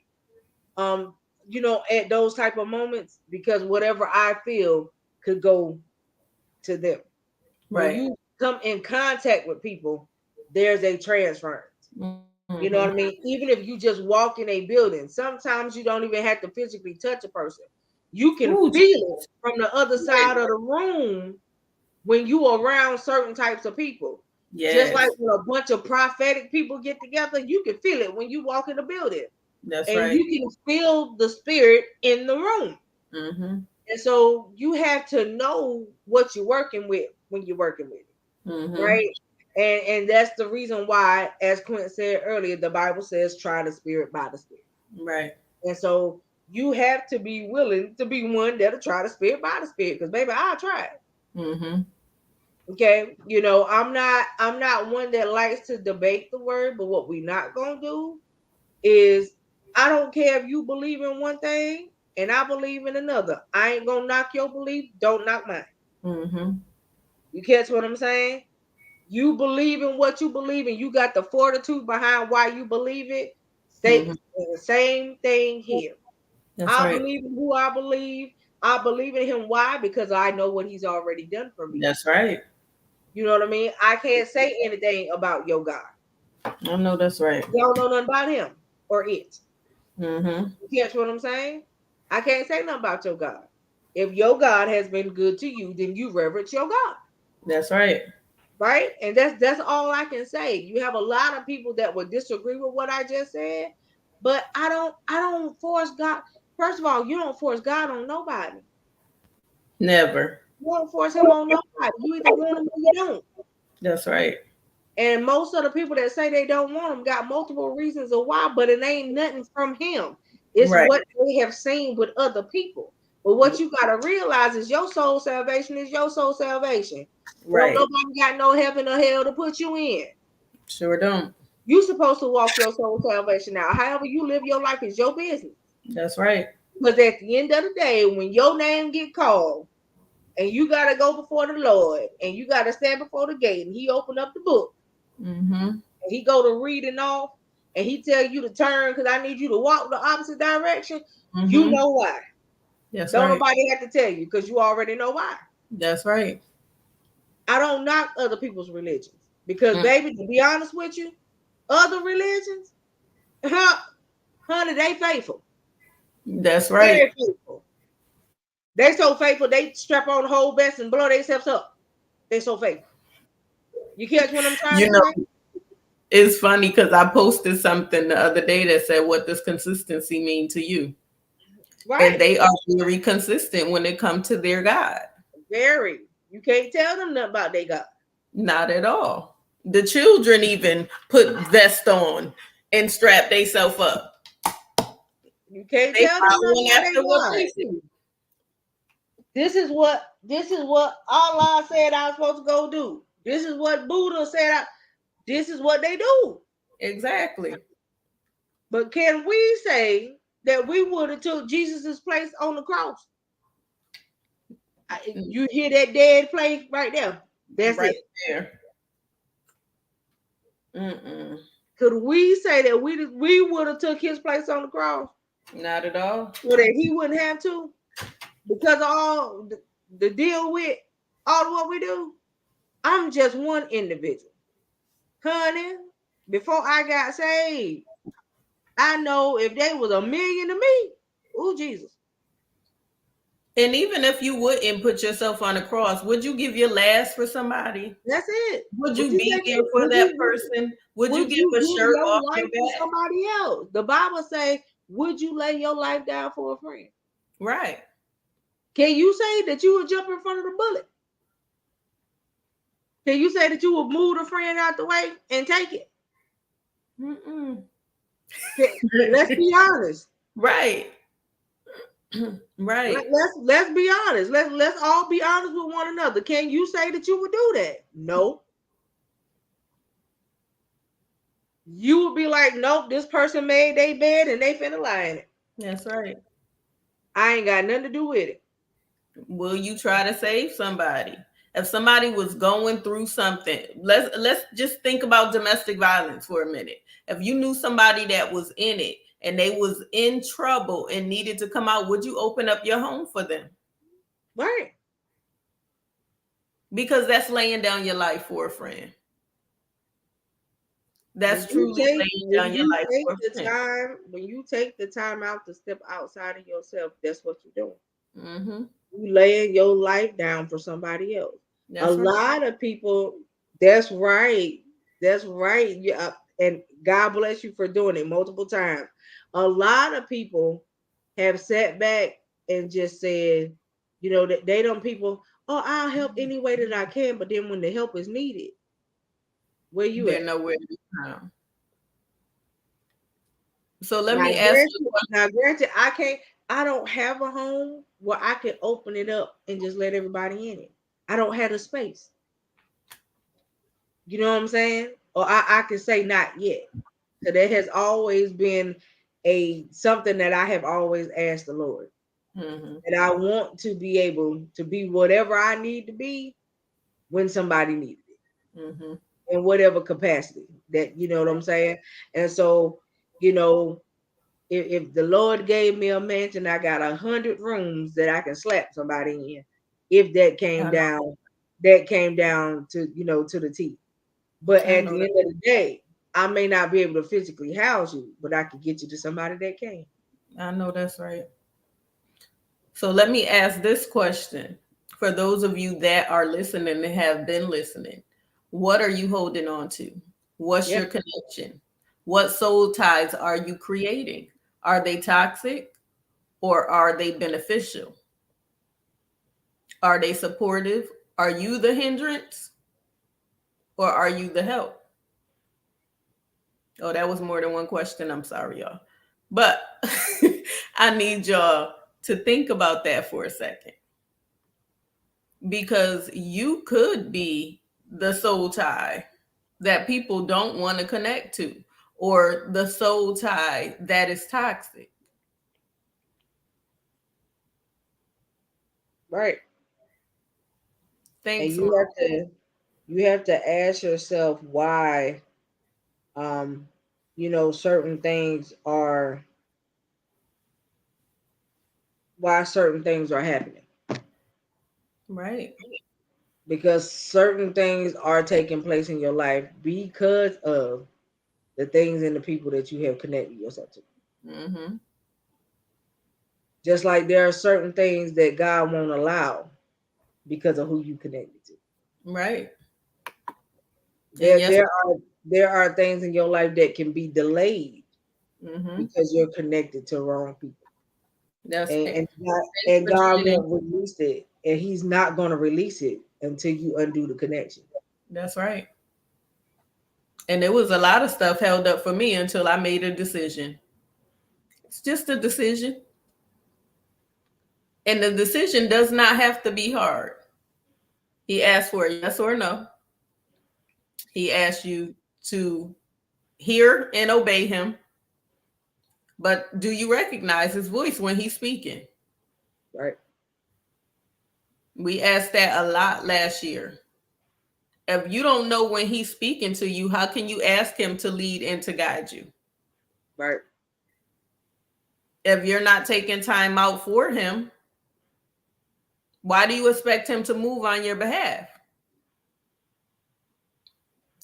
Um, at those type of moments, because whatever I feel could go to them. When Right. you come in contact with people, there's a transference. Mm-hmm. You know what I mean? Even if you just walk in a building, sometimes you don't even have to physically touch a person. You can Ooh, feel it from the other right. side of the room when you are around certain types of people. Just like Yes. when a bunch of prophetic people get together, you can feel it when you walk in the building. That's And right. you can feel the spirit in the room. Mm-hmm. And so you have to know what you're working with when you're working with it, Mm-hmm. right? And that's the reason why, as Quint said earlier, the Bible says, try the spirit by the spirit. Right. And so you have to be willing to be one that'll try the spirit by the spirit. Because baby, I'll try it. Mm-hmm. Okay. I'm not one that likes to debate the word, but what we're not gonna do is, I don't care if you believe in one thing and I believe in another. I ain't gonna knock your belief, don't knock mine. Mm-hmm. You catch what I'm saying? You believe in what you believe and you got the fortitude behind why you believe it. Say Mm-hmm. the same thing here. That's I right. believe in who I believe. I believe in him. Why? Because I know what he's already done for me. That's right. You know what I mean? I can't say anything about your God. I know that's right. You don't know nothing about him or it. Mm-hmm. You catch what I'm saying? I can't say nothing about your God. If your God has been good to you, then you reverence your God. That's right. Right? And that's all I can say. You have a lot of people that would disagree with what I just said, but I don't force God. First of all, you don't force God on nobody. Never. You don't force him on nobody. You either want him or you don't. That's right. And most of the people that say they don't want him got multiple reasons of why, but it ain't nothing from him. It's Right. what they have seen with other people. But what you gotta realize is your soul salvation is your soul salvation. Don't Right. nobody got no heaven or hell to put you in. Sure don't. You supposed to walk your soul salvation out. However you live your life is your business. That's right. Because at the end of the day, when your name get called and you gotta go before the Lord and you gotta stand before the gate and he open up the book Mm-hmm. and he go to reading off and he tell you to turn because I need you to walk the opposite direction, you Mm-hmm. know why. That's Don't right. nobody have to tell you because you already know why. That's right. I don't knock other people's religions because, Mm. baby, to be honest with you, other religions, honey, they faithful. That's right. Very faithful. They so faithful, they strap on the whole vest and blow themselves up. They so faithful. You catch what I'm trying You to know, say? it's funny because I posted something the other day that said, "What does consistency mean to you?" And Right. they are very consistent when it comes to their God. Very. You can't tell them nothing about they God. Not at all. The children even put vest on and strap themselves up. You can't They tell them nothing following about after they what God. they see. This is what Allah said I was supposed to go do. This is what Buddha said this is what they do. Exactly. But can we say that we would have took Jesus' place on the cross? You hear that dead place right there? That's Right it. there. Mm-mm. Could we say that we would have took his place on the cross Not at all. so that he wouldn't have to? Because of all the deal with all of what we do? I'm just one individual. Honey, before I got saved, I know if they was a million to me, oh Jesus. And even if you wouldn't put yourself on a cross, would you give your last for somebody? That's it. Would Would you you be take there it? for that person? Would you Would give you a give shirt your off your life to back? somebody else? The Bible say, would you lay your life down for a friend? Right. Can you say that you would jump in front of the bullet? Can you say that you would move the friend out the way and take it? Mm-mm. Let's be honest. Right. Right. Let's be honest. Let's all be honest with one another. Can you say that you would do that? No. You would be like, nope, this person made their bed and they finna lie in it. That's right. I ain't got nothing to do with it. Will you try to save somebody? If somebody was going through something, let's just think about domestic violence for a minute. If you knew somebody that was in it and they was in trouble and needed to come out, would you open up your home for them? Right. Because that's laying down your life for a friend. When That's you truly take laying when down your you life take for a the friend. time, when you take the time out to step outside of yourself, that's what you're doing. Mm-hmm. You laying your life down for somebody else. A That's right. lot of people, that's right. That's right. Yeah, and God bless you for doing it multiple times. A lot of people have sat back and just said, that they don't people, oh, I'll help any way that I can, but then when the help is needed, where you They're at? nowhere to be found. So let Now, me ask you a question. granted, I don't have a home where I can open it up and just let everybody in it. I don't have the space. You know what I'm saying? Or I can say not yet. So that has always been a something that I have always asked the Lord. Mm-hmm. And I want to be able to be whatever I need to be when somebody needs it Mm-hmm. in whatever capacity that you know what I'm saying. And so, you know, if the Lord gave me a mansion, I got 100 rooms that I can slap somebody in. If that came down to to the T. But I at know the that. end of the day, I may not be able to physically house you, but I could get you to somebody that can. I know that's right. So let me ask this question for those of you that are listening and have been listening. What are you holding on to? What's Yeah, your connection? What soul ties are you creating? Are they toxic or are they beneficial? Are they supportive? Are you the hindrance or are you the help? Oh, that was more than one question. I'm sorry, y'all. But I need y'all to think about that for a second because you could be the soul tie that people don't want to connect to or the soul tie that is toxic. right. And Thanks, you Mom. have to ask yourself um certain things are why certain things are happening. Right. Because certain things are taking place in your life because of the things and the people that you have connected yourself to. Mm-hmm. Just like there are certain things that God won't allow because of who you connected to. Right. And There yes, there are things in your life that can be delayed mm-hmm. because you're connected to wrong people. That's it. And For God joining. won't release it, and He's not going to release it until you undo the connection. That's right. And there was a lot of stuff held up for me until I made a decision. It's just a decision. And the decision does not have to be hard. He asked for a yes or no. He asked you to hear and obey him. But do you recognize his voice when he's speaking? Right, We asked that a lot last year. If you don't know when he's speaking to you, how can you ask him to lead and to guide you? right. If you're not taking time out for him, why do you expect him to move on your behalf?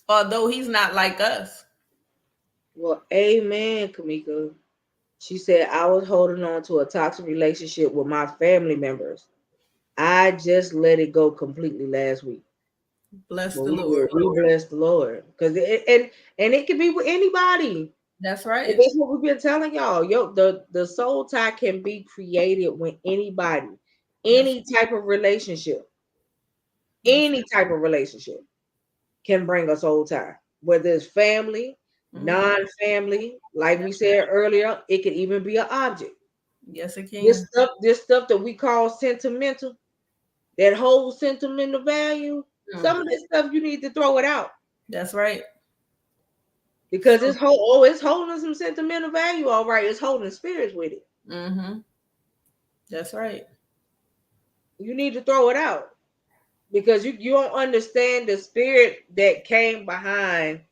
Although he's not like us. Well, amen, Kamika. She said, I was holding on to a toxic relationship with my family members. I just let it go completely last week. Bless But the Lord. we bless the Lord. Because and it can be with anybody. That's And right. that's what we've been telling y'all. Yo, the soul tie can be created with anybody, any type of relationship, any type of relationship can bring a soul tie, whether it's family, non-family. Like we said earlier, it could even be an object. Yes, it can. This stuff that we call sentimental, that whole sentimental value. Some of this stuff you need to throw it out That's right. because it's holding some sentimental value. All right, it's holding spirits with it. Mm-hmm. That's right. You need to throw it out because you don't understand the spirit that came behind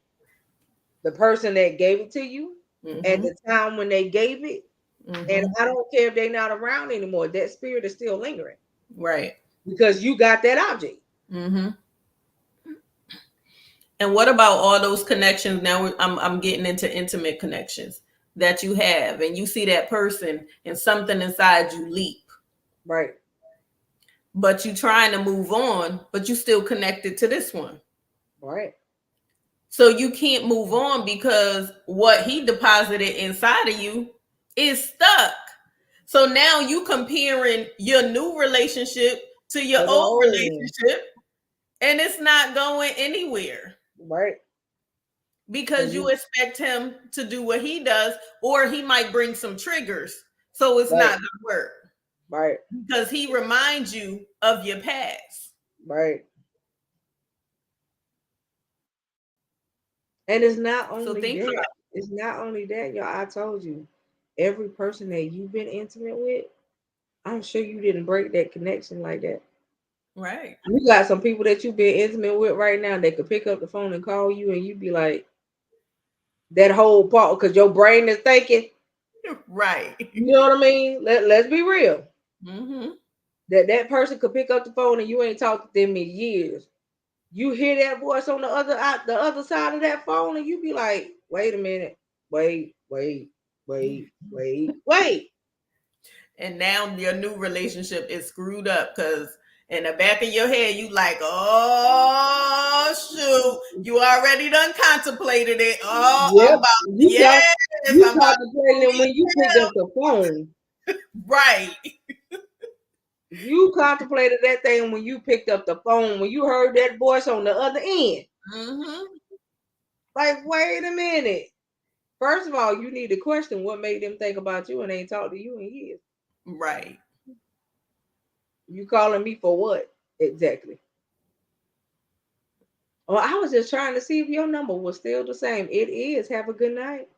the person that gave it to you at the time when they gave it. And I don't care if they're not around anymore. That spirit is still lingering. Right. Because you got that object. Mm-hmm. And what about all those connections? Now I'm getting into intimate connections that you have, and you see that person, and something inside you leap. Right. But you trying to move on, but you still connected to this one. Right. So you can't move on because what he deposited inside of you is stuck. So now you comparing your new relationship to your old relationship, and it's not going anywhere. Right. Because you expect him to do what he does, or he might bring some triggers. So it's not going to work. Right. Because he reminds you of your past. Right. And it's not only that. It's not only that, y'all. I told you, every person that you've been intimate with, I'm sure you didn't break that connection like that. Right. You got some people that you've been intimate with right now that could pick up the phone and call you, and you'd be like, that whole part, because your brain is thinking. Right. You know what I mean? Let's be real. Mm-hmm. That person could pick up the phone and you ain't talked to them in years. You hear that voice on the other side of that phone, and you be like, wait a minute, wait. And now your new relationship is screwed up because in the back of your head, you like, oh shoot, you already done contemplated it. Oh, yep. You I'm contemplated when you picked up the phone. Right. You contemplated that thing when you picked up the phone, when you heard that voice on the other end. Mm-hmm. Like, wait a minute. First of all, you need to question what made them think about you and ain't talked to you in years. Right. You calling me for what exactly? Oh, I was just trying to see if your number was still the same. It is. Have a good night.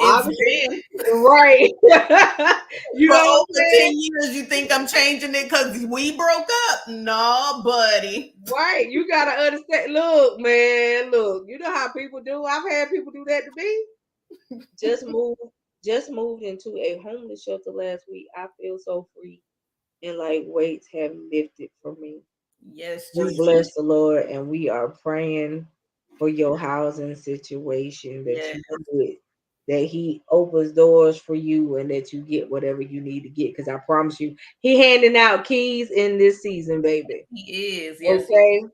It's been right. You for know over 10 years. You think I'm changing it because we broke up? No, buddy. Right. You gotta understand. Look, man. Look. You know how people do. I've had people do that to me. Just moved into a homeless shelter last week. I feel so free, and like weights have lifted from me. Yes, we bless the Lord, and we are praying for your housing situation that you get, that He opens doors for you, and that you get whatever you need to get. Because I promise you, He handing out keys in this season, baby. He is. Yes. Okay.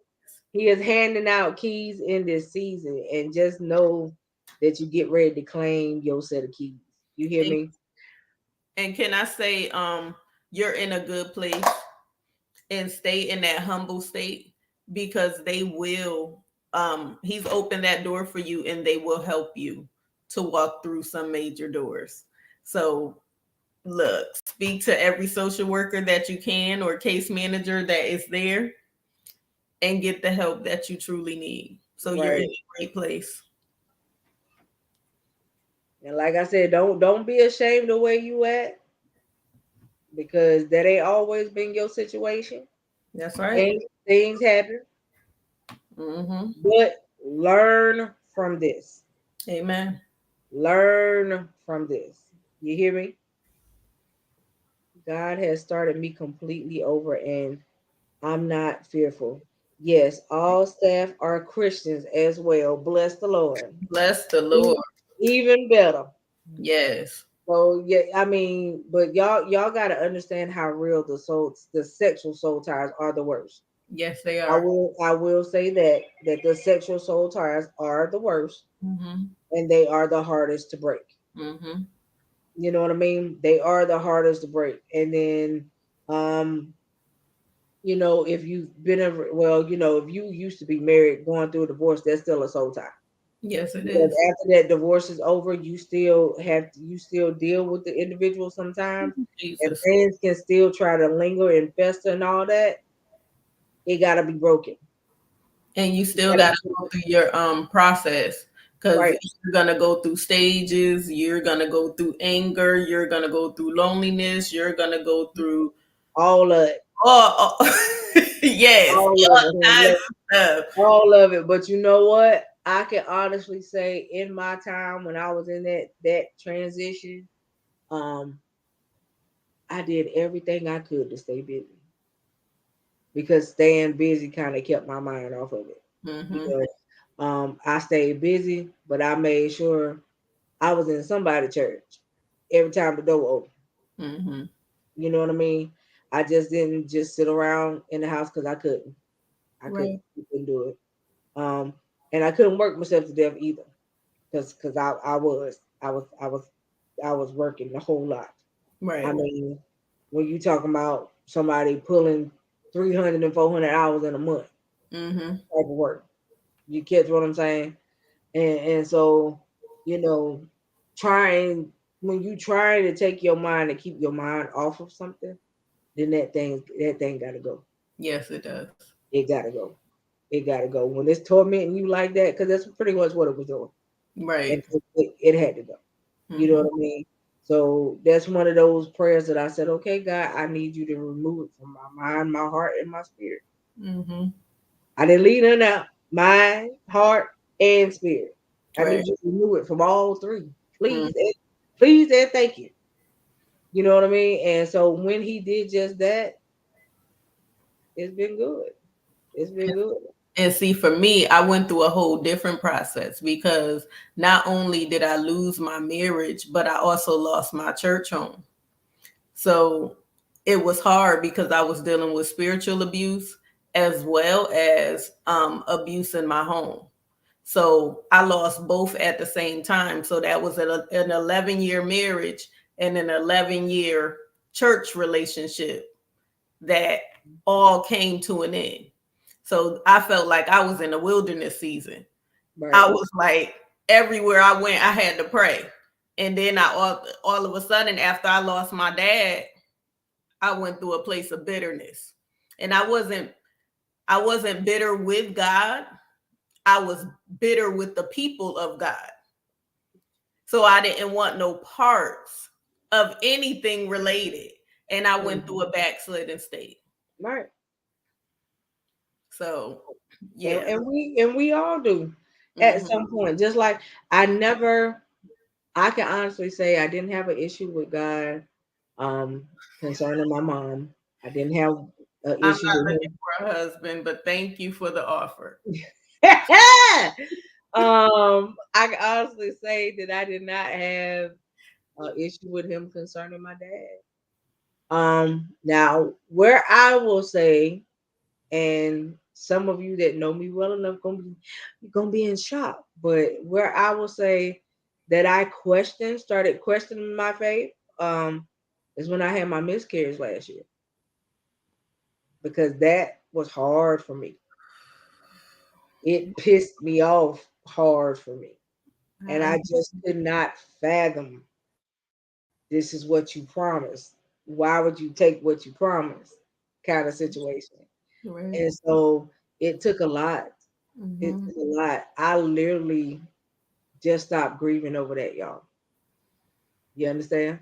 He is handing out keys in this season, and just know that you get ready to claim your set of keys. You hear And, me? and can I say, you're in a good place, and stay in that humble state, because they will, he's opened that door for you, and they will help you to walk through some major doors. So look, speak to every social worker that you can, or case manager that is there, and get the help that you truly need. So you're in Right. a great place. And like I said, don't be ashamed of where you at, because that ain't always been your situation. That's right. Things happen, Mm-hmm. but learn from this. Amen. Learn from this. You hear me? God has started me completely over, and I'm not fearful. Yes, all staff are Christians as well. Bless the Lord. Bless the E- Lord. Even better. Yes. So yeah, I mean, but y'all got to understand how real the sexual soul ties are the worst. Yes, they are. I will say that the sexual soul ties are the worst, Mm-hmm. and they are the hardest to break. Mm-hmm. You know what I mean? They are the hardest to break. And then um if you've been ever well, if you used to be married going through a divorce, that's still a soul tie. Yes, it Because is. after that divorce is over, you still deal with the individual sometimes, and Jesus. things can still try to linger and fester and all that. It gotta be broken. And you It still gotta got to be go through your process, because right. you're going to go through stages, you're going to go through anger, you're going to go through loneliness, you're going to go through All of it. yes, All all of kinds it. of stuff. All of it. But you know what? I can honestly say in my time when I was in that transition, um, I did everything I could to stay busy, because staying busy kind of kept my mind off of it. You Mm-hmm. know, I stayed busy, but I made sure I was in somebody's church every time the door opened. Mm-hmm. You know what I mean? I just didn't just sit around in the house because I couldn't. I couldn't. Right. Couldn't do it. Um, and I couldn't work myself to death either, because I was working a whole lot. I Right. mean, when you talking about somebody pulling 300 and 400 hours in a month Mm-hmm. type of work, you catch what I'm saying? And so, you know, trying when you try to take your mind and keep your mind off of something, then that thing gotta go. Yes, it does. It gotta go. It gotta go. When it's tormenting you like that, because that's pretty much what it was doing. And Right. it had to go. You know Mm-hmm. what I mean? So that's one of those prayers that I said, okay, God, I need you to remove it from my mind, my heart, and my spirit. Mm-hmm. I didn't leave it out. Mind, heart, and spirit. I Right. need you to remove it from all three. Mm. Please and thank you. You know what I mean? And so when he did just that, it's been good. It's been good. And see, for me, I went through a whole different process, because not only did I lose my marriage, but I also lost my church home. So it was hard, because I was dealing with spiritual abuse as well as abuse in my home. So I lost both at the same time. So that was an 11-year marriage and an 11-year church relationship that all came to an end. So I felt like I was in a wilderness season. I Right. was like, everywhere I went, I had to pray. And then all of a sudden, after I lost my dad, I went through a place of bitterness. And I wasn't bitter with God. I was bitter with the people of God. So I didn't want no parts of anything related. And I went through Mhm. a backslidden state. Right. So And, yeah. and we all do at Hmm. some point. Just like I never I can honestly say I didn't have an issue with God concerning my mom. I didn't have an I'm issue not with looking for a husband, but thank you for the offer. him. I can honestly say that I did not have an issue with him concerning my dad. Now where I will say, and some of you that know me well enough gonna be in shock. But where I will say that I started questioning my faith, is when I had my miscarriage last year, because that was hard for me. It pissed me off hard for me. And I, I just could not fathom, this is what you promised. Why would you take what you promised? Kind of situation. right. And so it took a lot. It Hmm. took a lot. I literally just stopped grieving over that, y'all. You understand?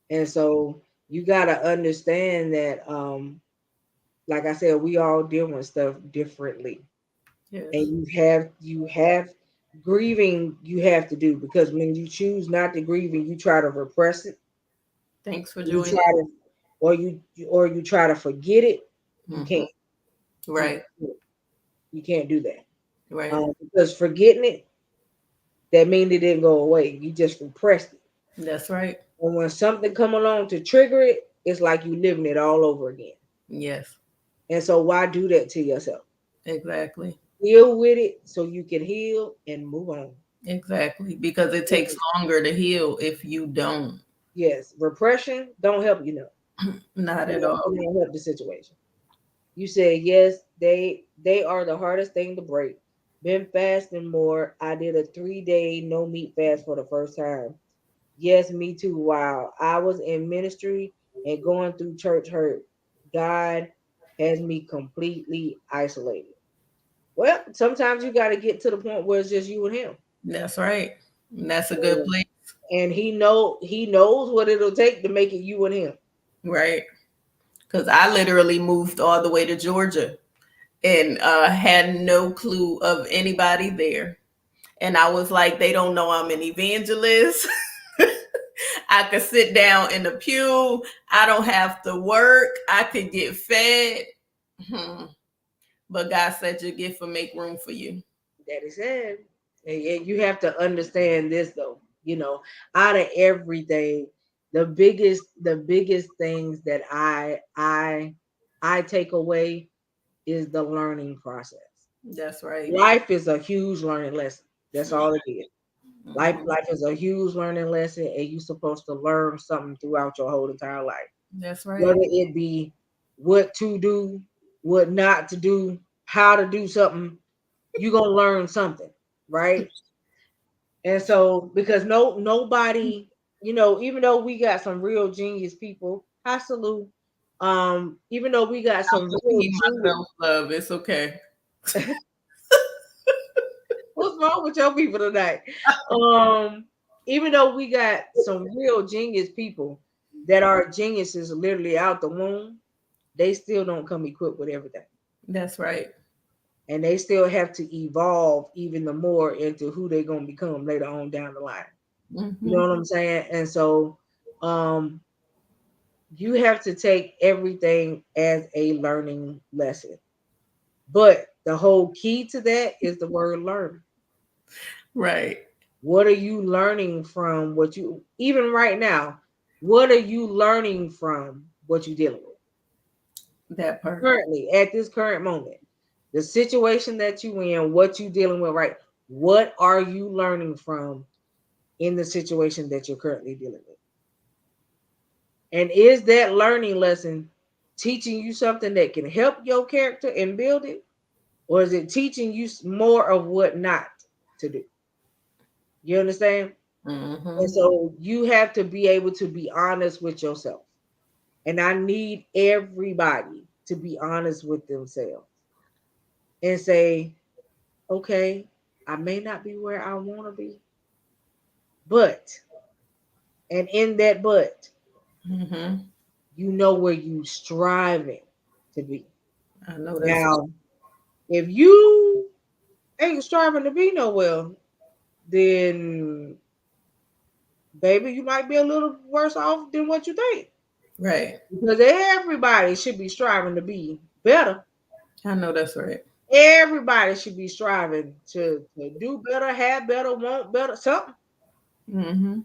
And so you gotta understand that, like I said, we all deal with stuff differently. Yes. And you have grieving, you have to do, because when you choose not to grieve and you try to repress it, Thanks for you joining. try to or you try to forget it, you Hmm. can't. You Right. you can't do that. Right. Because forgetting it, that means it didn't go away. You just repressed it. That's right. And when something come along to trigger it, it's like you living it all over again. Yes. And so why do that to yourself? Exactly. Deal with it so you can heal and move on. Exactly. Because it takes longer to heal if you don't. Yes, repression don't help you know. Not at It all. don't help the situation. You said yes, they are the hardest thing to break. Been fasting more. I did a 3 day no meat fast for the first time. Yes, me too. Wow. I was in ministry and going through church hurt. God has me completely isolated. Well, sometimes you got to get to the point where it's just you and him. That's right. And that's a good And place. he knows what it'll take to make it you and him. Right. Because I literally moved all the way to Georgia and had no clue of anybody there. And I was like, they don't know I'm an evangelist. I could sit down in the pew. I don't have to work. I could get fed. Hmm. But God said your gift will make room for you. That is it. And you have to understand this though. Out of everything, the biggest things that I take away is the learning process. That's right. Life is a huge learning lesson. That's all it is. Life Mhm. life is a huge learning lesson, and you're supposed to learn something throughout your whole entire life. That's right. Whether it be what to do, what not to do, how to do something, you're gonna learn something, right? And so, because nobody, even though we got some real genius people, hi salute. Even though we got I'm some real repeating genius, myself, love. It's okay. what's wrong with your people tonight? Um, Even though we got some real genius people that are geniuses literally out the womb, they still don't come equipped with everything. That's right. And they still have to evolve even the more into who they're gonna become later on down the line. You know Hmm. what I'm saying? And so um you have to take everything as a learning lesson. But the whole key to that is the word learn. Right. What are you learning from what you, even right now, what are you learning from what you're dealing with That part. currently at this current moment? The situation that you in, what you dealing with, right? What are you learning from in the situation that you're currently dealing with? And is that learning lesson teaching you something that can help your character and build it? Or is it teaching you more of what not to do? You understand? And Hmm. so you have to be able to be honest with yourself. And I need everybody to be honest with themselves and say, okay, I may not be where I want to be, but, and in that but, Hmm. you know where you striving to be. I know that's Now, if you ain't striving to be nowhere, then baby, you might be a little worse off than what you think. right. Because everybody should be striving to be better. I know that's right. Everybody should be striving to do better, have better, want better, something. Hmm.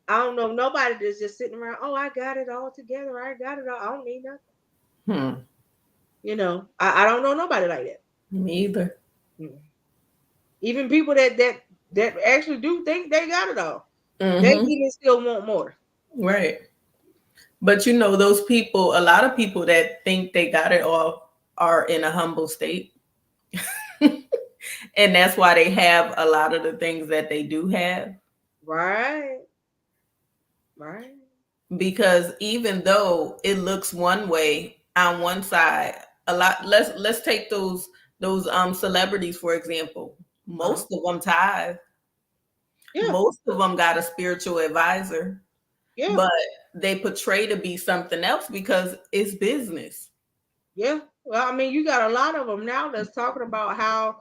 I don't know nobody that's just sitting around, oh, I got it all together. I got it all. I don't need nothing. Hmm. You know, I don't know nobody like that. Me either. Mm. Even people that actually do think they got it all, they Mm-hmm. even still want more. Right. But you know, those people, a lot of people that think they got it all are in a humble state. And that's why they have a lot of the things that they do have. Right, right. Because even though it looks one way on one side, a lot let's take those celebrities for example. Uh-huh. Most of them tithe. Yeah, Most of them got a spiritual advisor, yeah, but they portray to be something else because it's business. yeah. Well, I mean, you got a lot of them now that's talking about how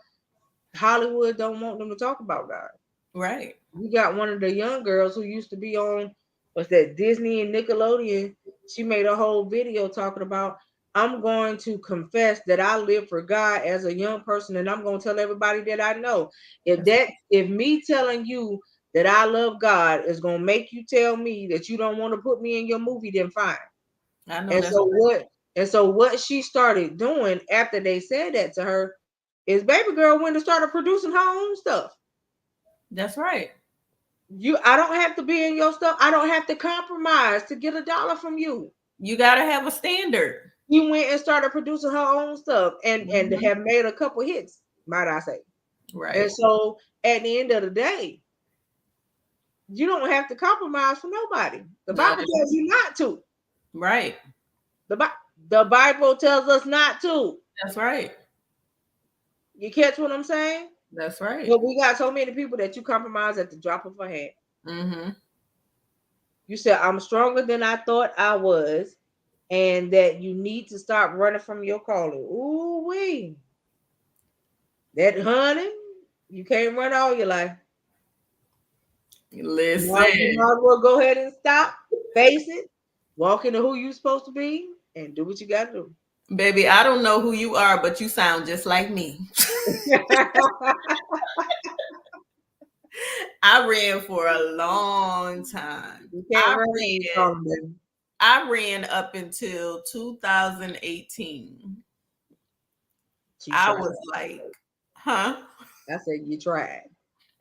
Hollywood don't want them to talk about God. Right. You got one of the young girls who used to be on what's that, Disney and Nickelodeon. She made a whole video talking about, I'm going to confess that I live for God as a young person, and I'm going to tell everybody that I know. That's If me telling you that I love God is going to make you tell me that you don't want to put me in your movie, then fine. I know And that's so what she started doing after they said that to her is baby girl went and started producing her own stuff. that's right. I don't have to be in your stuff. I don't have to compromise to get $1 from you. You got to have a standard. She went and started producing her own stuff and Mhm. have made a couple hits, might I say. And Right. so at the end of the day, you don't have to compromise for nobody. The Not Bible at tells all. you not to. Right. The, the Bible tells us not to. That's right. You catch what I'm saying? That's right. But we got so many people that you compromise at the drop of a hat. Mhm. You said, I'm stronger than I thought I was, and that you need to stop running from your calling. Ooh, wee. That honey, you can't run all your life. You Listen. might as well go ahead and stop, face it, walk into who you supposed to be, and do what you got to do. Baby, I don't know who you are, but you sound just like me. I ran for a long time. You can't run when you Ran calling them. I ran up until 2018. She I tried. was like, huh? I said you tried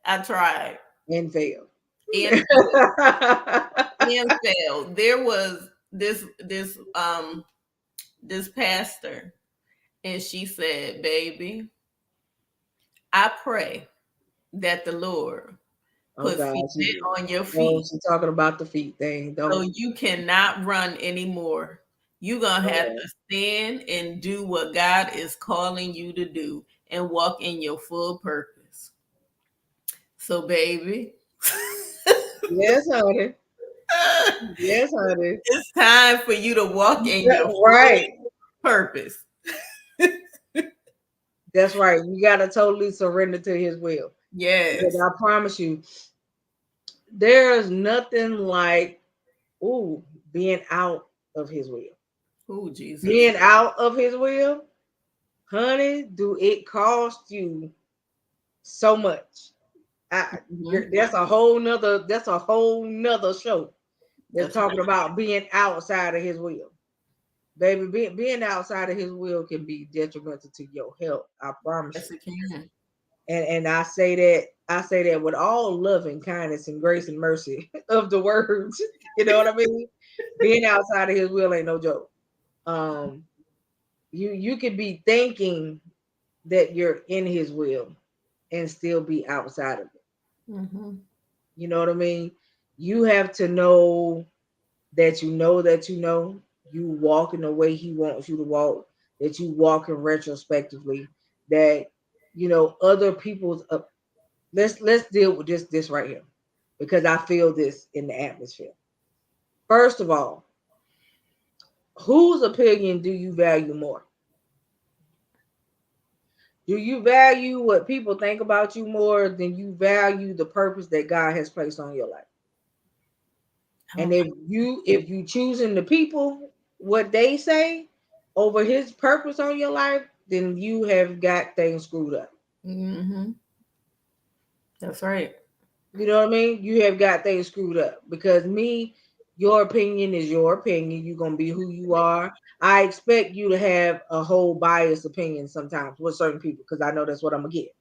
I tried and failed. and and failed. There was this pastor, and she said, "Baby, I pray that the Lord Oh put God, cement on your oh, feet she's talking about the feet thing. so Don't. you cannot run anymore. You're gonna have Oh, to stand and do what God is calling you to do and walk in your full purpose." So, baby, yes, honey. Yes, honey. it's time for you to walk in Yeah, your full right. purpose. That's right. You gotta totally surrender to His will. Because Yes. I promise you, there's nothing like ooh being out of His will. Oh, Jesus. Being out of His will, honey. Do it cost you so much? Mhm. That's a whole nother show. That's That's right. talking about being outside of His will. Baby, being outside of His will can be detrimental to your health. I promise Yes, you. it can. And I say that with all love and kindness and grace and mercy of the words. You know what I mean? Being outside of His will ain't no joke. Um, you could be thinking that you're in His will and still be outside of it. Mhm. You know what I mean? You have to know that you know that you know you walk in the way He wants you to walk, that you walk in retrospectively, that other people's let's deal with this right here because I feel this in the atmosphere. First of all, whose opinion do you value more? Do you value what people think about you more than you value the purpose that God has placed on your life? And Oh, if you choosing the people what they say over His purpose on your life, then you have got things screwed up. mhm. That's right. You know what I mean? You have got things screwed up because me, your opinion is your opinion. You're gonna be who you are. I expect you to have a whole biased opinion sometimes with certain people because I know that's what I'm gonna get.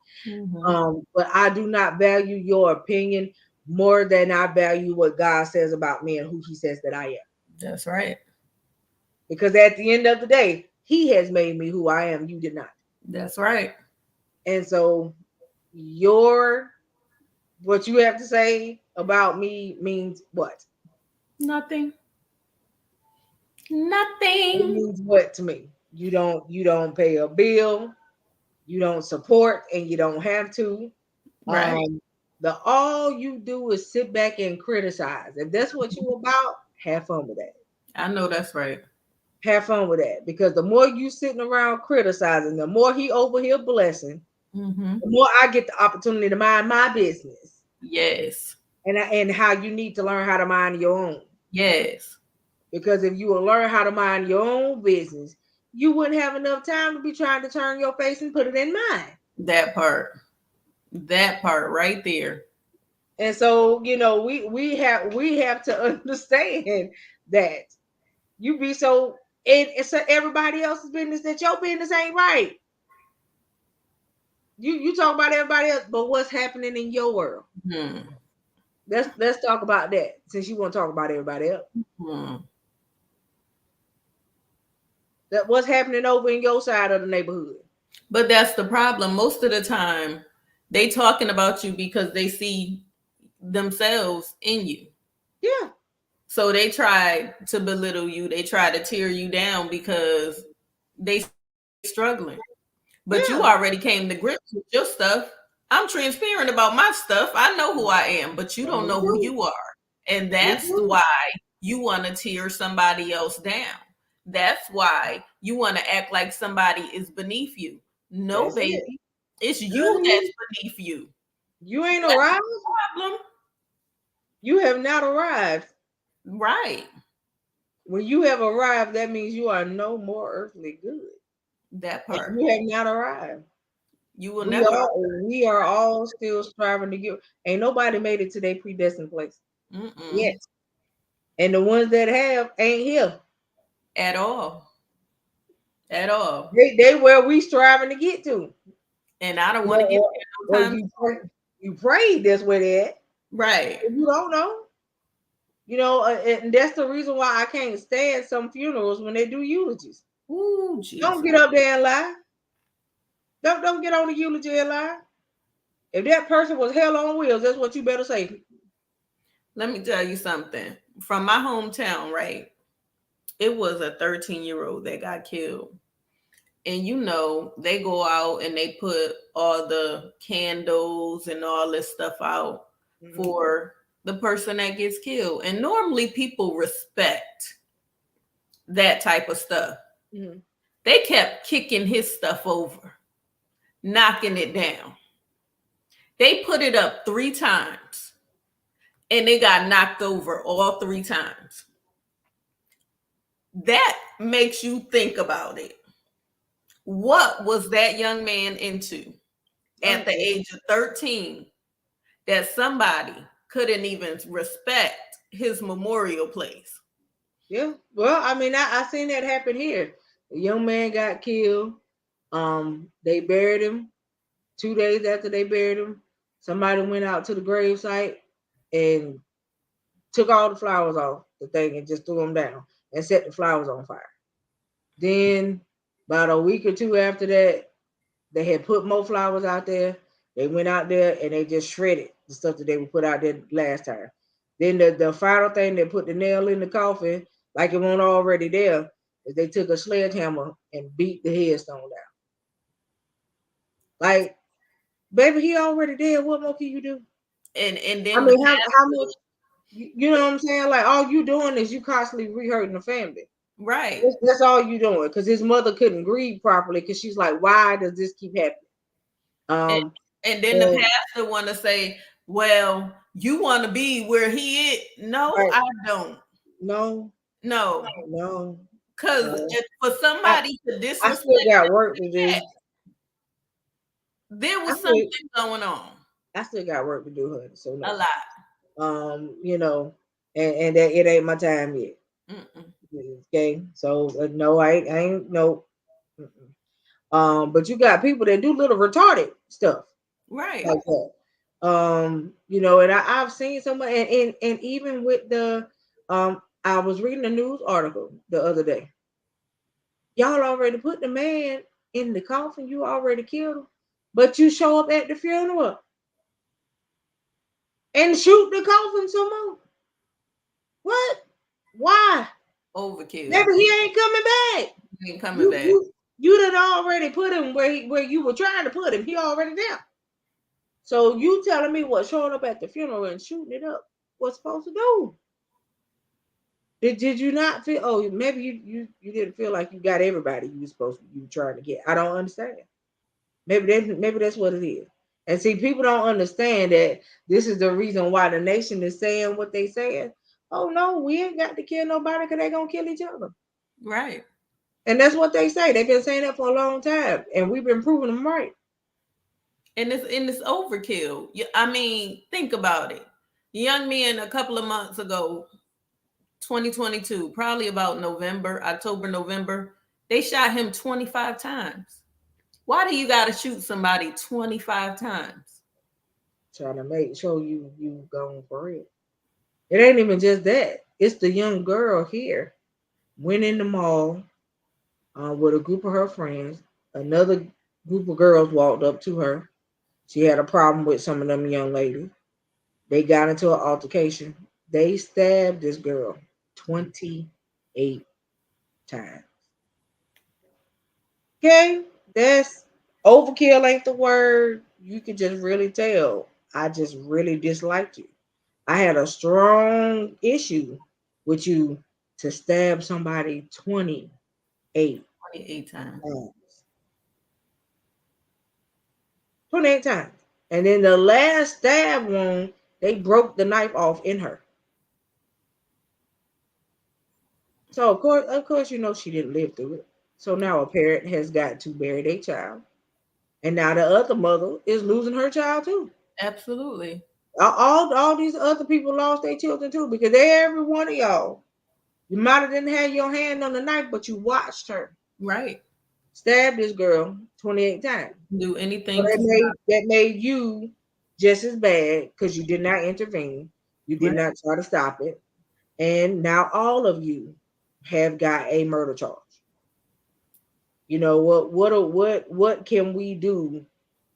But I do not value your opinion more than I value what God says about me and who He says that I am. That's right. Because at the end of the day, He has made me who I am. You did not. That's right. And so your what you have to say about me means what? Nothing. It Nothing. means what to me? You don't pay a bill, you don't support, and you don't have to. Right. The all you do is sit back and criticize. If that's what you about, have fun with that. I know that's right. Have fun with that. Because the more you sitting around criticizing, the more He over here blessing, the more I get the opportunity to mind my business. Yes. And how you need to learn how to mind your own. Yes. Because if you will learn how to mind your own business, you wouldn't have enough time to be trying to turn your face and put it in mine. That part. That part right there. And so, we have to understand that you be so it's everybody else's business that your business ain't right. You talk about everybody else, but what's happening in your world? Let's talk about that since you want to talk about everybody else. That what's happening over in your side of the neighborhood. But that's the problem. Most of the time, they talking about you because they see themselves in you. Yeah. So they try to belittle you. They try to tear you down because they struggling. But you already came to grips with your stuff. I'm transparent about my stuff. I know who I am, but you don't know who you are. And that's why you want to tear somebody else down. That's why you want to act like somebody is beneath you. No, That's baby. It's you Honey, that's beneath you. you ain't That's arrived. the problem. You have not arrived. Right. When you have arrived, that means you are no more earthly good. That And part. you have not arrived. You will We never. are all still striving to get. Ain't nobody made it to their predestined place yet. And the ones that have ain't here At all. At all. They where we striving to get to. And I don't You want to get know, there or no time. you prayed that's where they at. Right. If you don't know. And that's the reason why I can't stand some funerals when they do eulogies. Ooh, Jesus. Don't get up there and lie. Don't get on the eulogy and lie. If that person was hell on wheels, that's what you better say. Let me tell you something. From my hometown, right? It was a 13-year-old that got killed. And they go out and they put all the candles and all this stuff out for the person that gets killed. And normally people respect that type of stuff. They kept kicking his stuff over, knocking it down. They put it up 3 times and it got knocked over all 3 times. That makes you think about it. What was that young man into at the age of 13 that somebody couldn't even respect his memorial place? Yeah. Well, I mean, I seen that happen here. A young man got killed. They buried him. 2 days after they buried him, somebody went out to the grave site and took all the flowers off the thing and just threw them down and set the flowers on fire. Then, about a week or two after that, they had put more flowers out there. They went out there and they just shredded the stuff that they would put out there last time. Then the final thing that put the nail in the coffin, like it wasn't already there, is they took a sledgehammer and beat the headstone down. Like, baby, he already dead. What more can you do? And then I mean, how much? You know what I'm saying? Like, all you doing is you constantly re-hurting the family. Right. That's all you doing. Because his mother couldn't grieve properly because she's like, why does this keep happening? And then the pastor want to say, well, you want to be where he is. No, right. I don't. No. Because for somebody to disrespect, I still got work to do. There was something going on. I still got work to do, honey. So no. A lot. and that it ain't my time yet. Mm-mm. Okay, so no, I ain't no. Mm-mm. But you got people that do little retarded stuff Right. like that. And I've seen someone, and even with the, I was reading a news article the other day. Y'all already put the man in the coffin. You already killed him, but you show up at the funeral and shoot the coffin some more. What? Why? Overkill. Maybe he ain't coming back. He ain't coming You back. you you done already put him where you were trying to put him. He already there. So you telling me what showing up at the funeral and shooting it up was supposed to do? Did you not feel? Oh, maybe you didn't feel like you got everybody you were supposed to you trying to get. I don't understand. Maybe that's what it is. And see, people don't understand that this is the reason why the nation is saying what they saying. Oh no, we ain't got to kill nobody because they gonna kill each other. Right. And that's what they say. They've been saying that for a long time, and we've been proving them right. And it's overkill. I mean, think about it. Young men a couple of months ago, 2022, probably about November, October, November, they shot him 25 times. Why do you got to shoot somebody 25 times? Trying to make sure you going for it. It ain't even just that. It's the young girl here went in the mall with a group of her friends. Another group of girls walked up to her. She had a problem with some of them young ladies. They got into an altercation. They stabbed this girl 28 times. Okay, that's overkill ain't the word. You can just really tell. I just really disliked you. I had a strong issue with you to stab somebody 28 28 times. times. 28 times. And then the last stab wound, they broke the knife off in her. So of course, she didn't live through it. So now a parent has got to bury their child. And now the other mother is losing her child too. Absolutely. All these other people lost their children too because every one of y'all, you might have didn't have your hand on the knife, but you watched her Right. stab this girl 28 times. Do So anything that to made stop. that made you just as bad because you did not intervene. You did Right. not try to stop it. And now all of you have got a murder charge. What can we do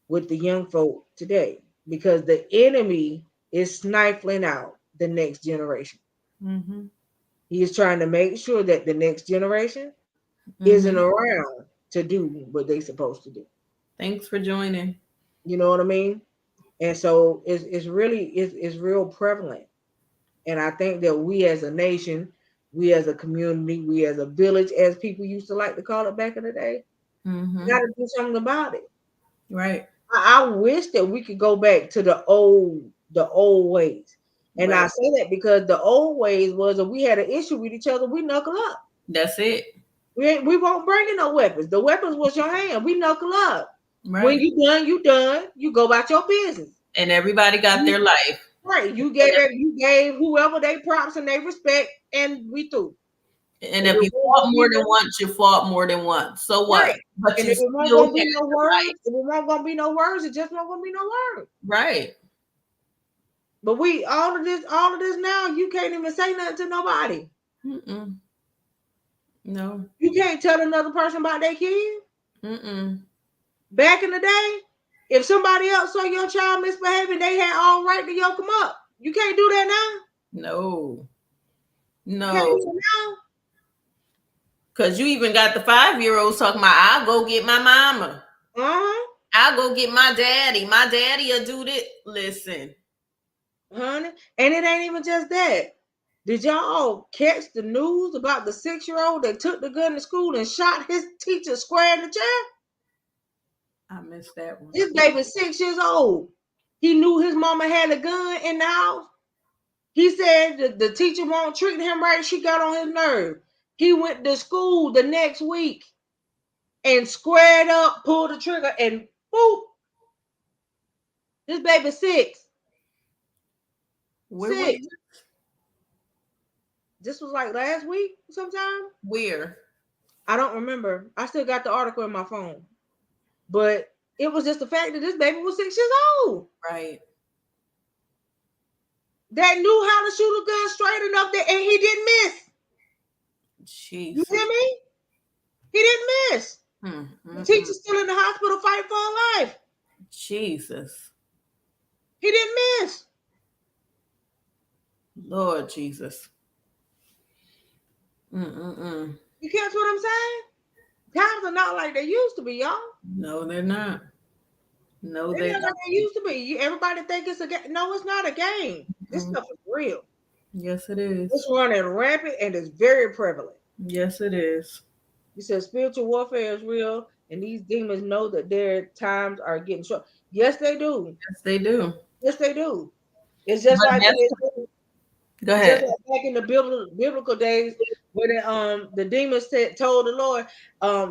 with the young folk today? Because the enemy is stifling out the next generation. Mm-hmm. He is trying to make sure that the next generation isn't Mm-hmm. around to do what they're supposed to do. Thanks for joining. You know what I mean? And so it's really it's real prevalent. And I think that we as a nation, we as a community, we as a village, as people used to like to call it back in the day, got Mm-hmm. to do something about it. Right. I wish that we could go back to the old ways. And I Right. say that because the old ways was if we had an issue with each other, we knuckle up. That's it. We won't bring in no weapons. The weapons was your hand. We knuckle up. When Right. you done, you done. You go about your business. And everybody got their You, life. right. You gave whoever they props and they respect, and we through. And If if it you won't fought gonna more be than no once, you fought more than once. So what? right. But And you if it won't still gonna be had no the right. words, if it won't gonna be no words, it just won't gonna be no words. Right. But we all of this now, you can't even say nothing to nobody. Mm-mm. No. You can't tell another person about their kid. Mm-mm. Back in the day, if somebody else saw your child misbehaving, they had all right to yoke them up. You can't do that now. No. You can't No. do it now. Because you even got the 5-year-olds talking about, I'll go get my mama. Uh-huh. I'll go get my daddy. My daddy will do this. Listen. Honey. And it ain't even just that. Did y'all catch the news about the 6-year-old that took the gun to school and shot his teacher square in the chest? I missed that one. This baby's 6 years old. He knew his mama had a gun in the house. He said the teacher won't treat him right. She got on his nerve. He went to school the next week and squared up, pulled the trigger, and boop. This baby six. Where was Six. This was like last week sometime. Where? I don't remember. I still got the article in my phone. But it was just the fact that this baby was 6 years old. Right. That knew how to shoot a gun straight enough that, and he didn't miss. Jeez. You hear me? He didn't miss. The teacher's still in the hospital fighting for her life. Jesus. He didn't miss. Lord Jesus. You catch what I'm saying? Times are not like they used to be, y'all. No, they're not. No, they're not like they used to be. Everybody think it's a game. No, it's not a game. This stuff is real. Yes, it is. It's running rampant and it's very prevalent. Yes, it is. You said spiritual warfare is real, and these demons know that their times are getting short. Yes, they do. Yes, they do. Yes, they do. It's just like go ahead. Just like back in the biblical days, where the demons told the Lord,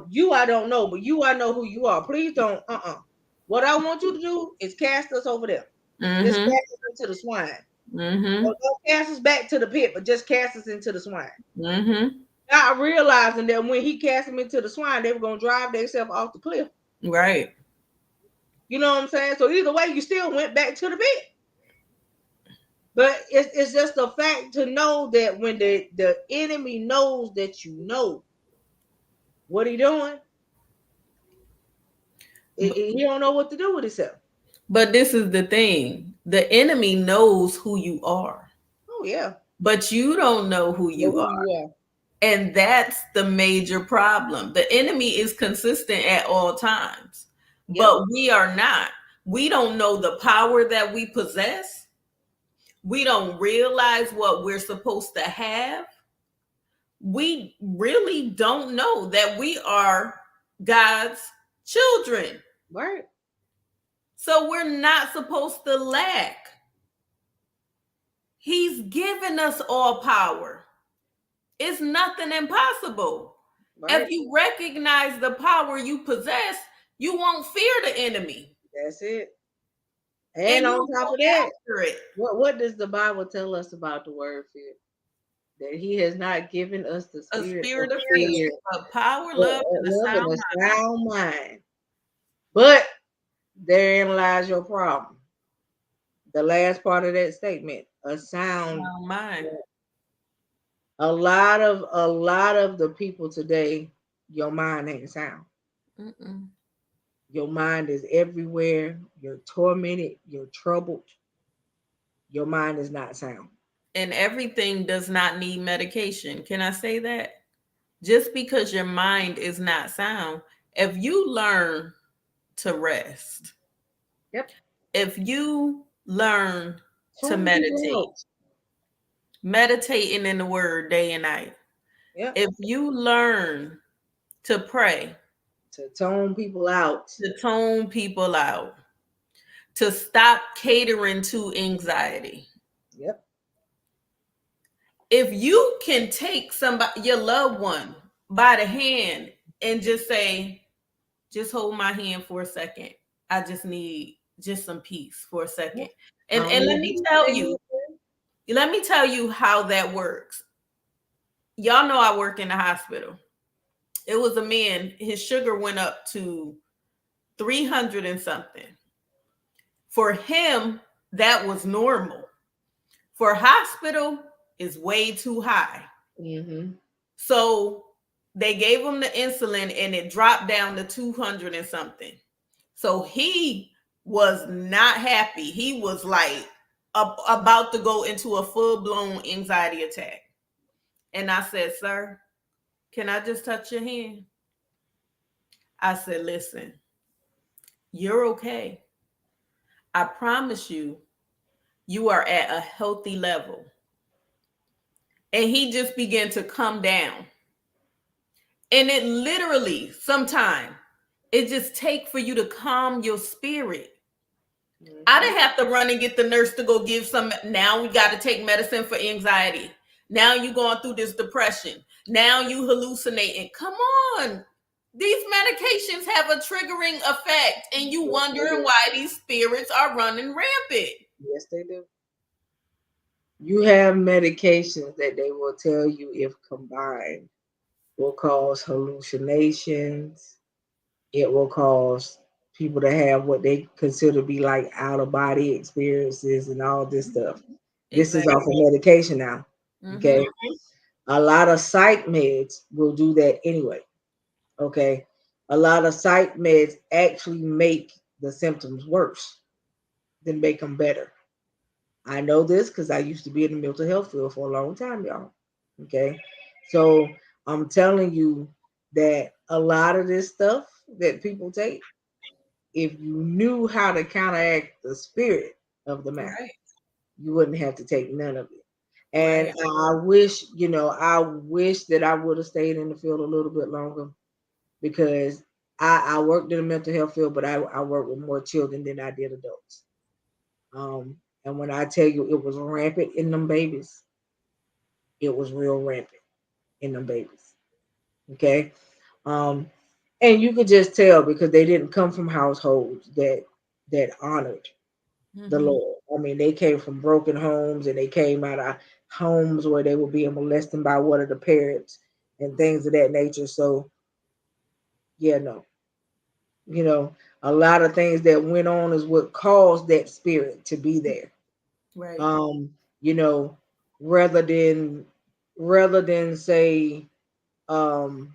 "You I don't know, but you I know who you are. Please don't. What I want you to do is cast us over there. Just cast us into the swine. Don't cast us back to the pit, but just cast us into the swine." Not realizing that when he cast them into the swine, they were going to drive themselves off the cliff. Right. You know what I'm saying? So either way, you still went back to the pit. But it's just a fact to know that when the enemy knows that you know what he doing, he don't know what to do with himself. But this is the thing. The enemy knows who you are. Oh, yeah. But you don't know who you are. Yeah. And that's the major problem. The enemy is consistent at all times, but we are not. We don't know the power that we possess. We don't realize what we're supposed to have. We really don't know that we are God's children. Right. So we're not supposed to lack. He's given us all power. It's nothing impossible. Right. If you recognize the power you possess, you won't fear the enemy. That's it. And on top of that, what does the Bible tell us about the word fear? That he has not given us the spirit of fear, but power, love, and a sound mind. But therein lies your problem. The last part of that statement, a sound mind. A lot of the people today, your mind ain't sound. Your mind is everywhere. You're tormented. You're troubled. Your mind is not sound. And everything does not need medication. Can I say that? Just because your mind is not sound, if you learn to rest, if you learn to meditate, meditating in the word day and night. If you learn to pray, to tone people out, to stop catering to anxiety. If you can take somebody, your loved one, by the hand and just say, just hold my hand for a second. I just need just some peace for a second. And let me tell you how that works. Y'all know I work in the hospital. It was a man, his sugar went up to 300 and something. For him, that was normal. For hospital, is way too high. So they gave him the insulin and it dropped down to 200 and something. So he was not happy. He was like about to go into a full-blown anxiety attack. And I said, sir, can I just touch your hand? I said, listen, you're okay. I promise you, you are at a healthy level. And he just began to come down. And it literally, sometimes, it just take for you to calm your spirit. I didn't have to run and get the nurse to go give some. Now we got to take medicine for anxiety. Now you going through this depression. Now you hallucinating. Come on. These medications have a triggering effect. And you wondering why these spirits are running rampant. Yes, they do. You have medications that they will tell you if combined will cause hallucinations. It will cause people to have what they consider to be like out of body experiences and all this stuff. This is off Exactly. of medication now. Mm-hmm. Okay. A lot of psych meds will do that anyway. Okay. A lot of psych meds actually make the symptoms worse than make them better. I know this because I used to be in the mental health field for a long time, y'all. Okay. So I'm telling you that a lot of this stuff that people take, if you knew how to counteract the spirit of the matter, Right. you wouldn't have to take none of it. And Right. I wish that I would have stayed in the field a little bit longer because I worked in the mental health field, but I worked with more children than I did adults. And when I tell you it was rampant in them babies, it was real rampant in them babies. Okay. Um, and you could just tell because they didn't come from households that honored the Mm-hmm. Lord. I mean, they came from broken homes and they came out of homes where they were being molested by one of the parents and things of that nature. So yeah, no, you know, a lot of things that went on is what caused that spirit to be there. Right. Um, you know, rather than rather than say um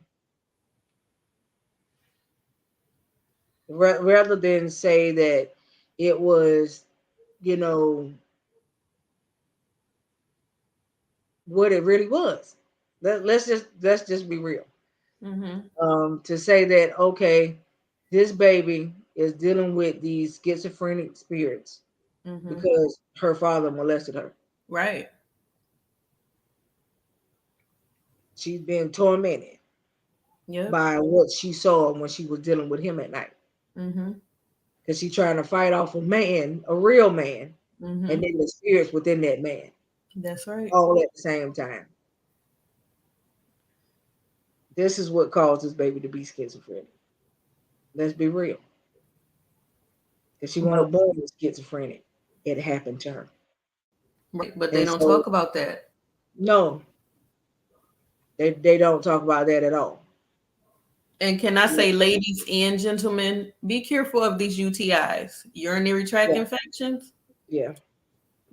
rather than say that it was, you know, what it really was. Let's just be real. Mm-hmm. To say that okay, this baby is dealing with these schizophrenic spirits Mm-hmm. because her father molested her. Right. She's been tormented Yep. by what she saw when she was dealing with him at night. Mm-hmm. Because she's trying to fight off a man, a real man, and Mm-hmm. then the spirits within that man, That's right. all at the same time. This is what caused this baby to be schizophrenic. Let's be real. Because she But wasn't born with schizophrenic. It happened to her. right. But they And don't so talk about that. no, they don't talk about that at all. And can I Yeah, say, ladies and gentlemen, be careful of these UTIs, urinary tract yeah, infections, yeah.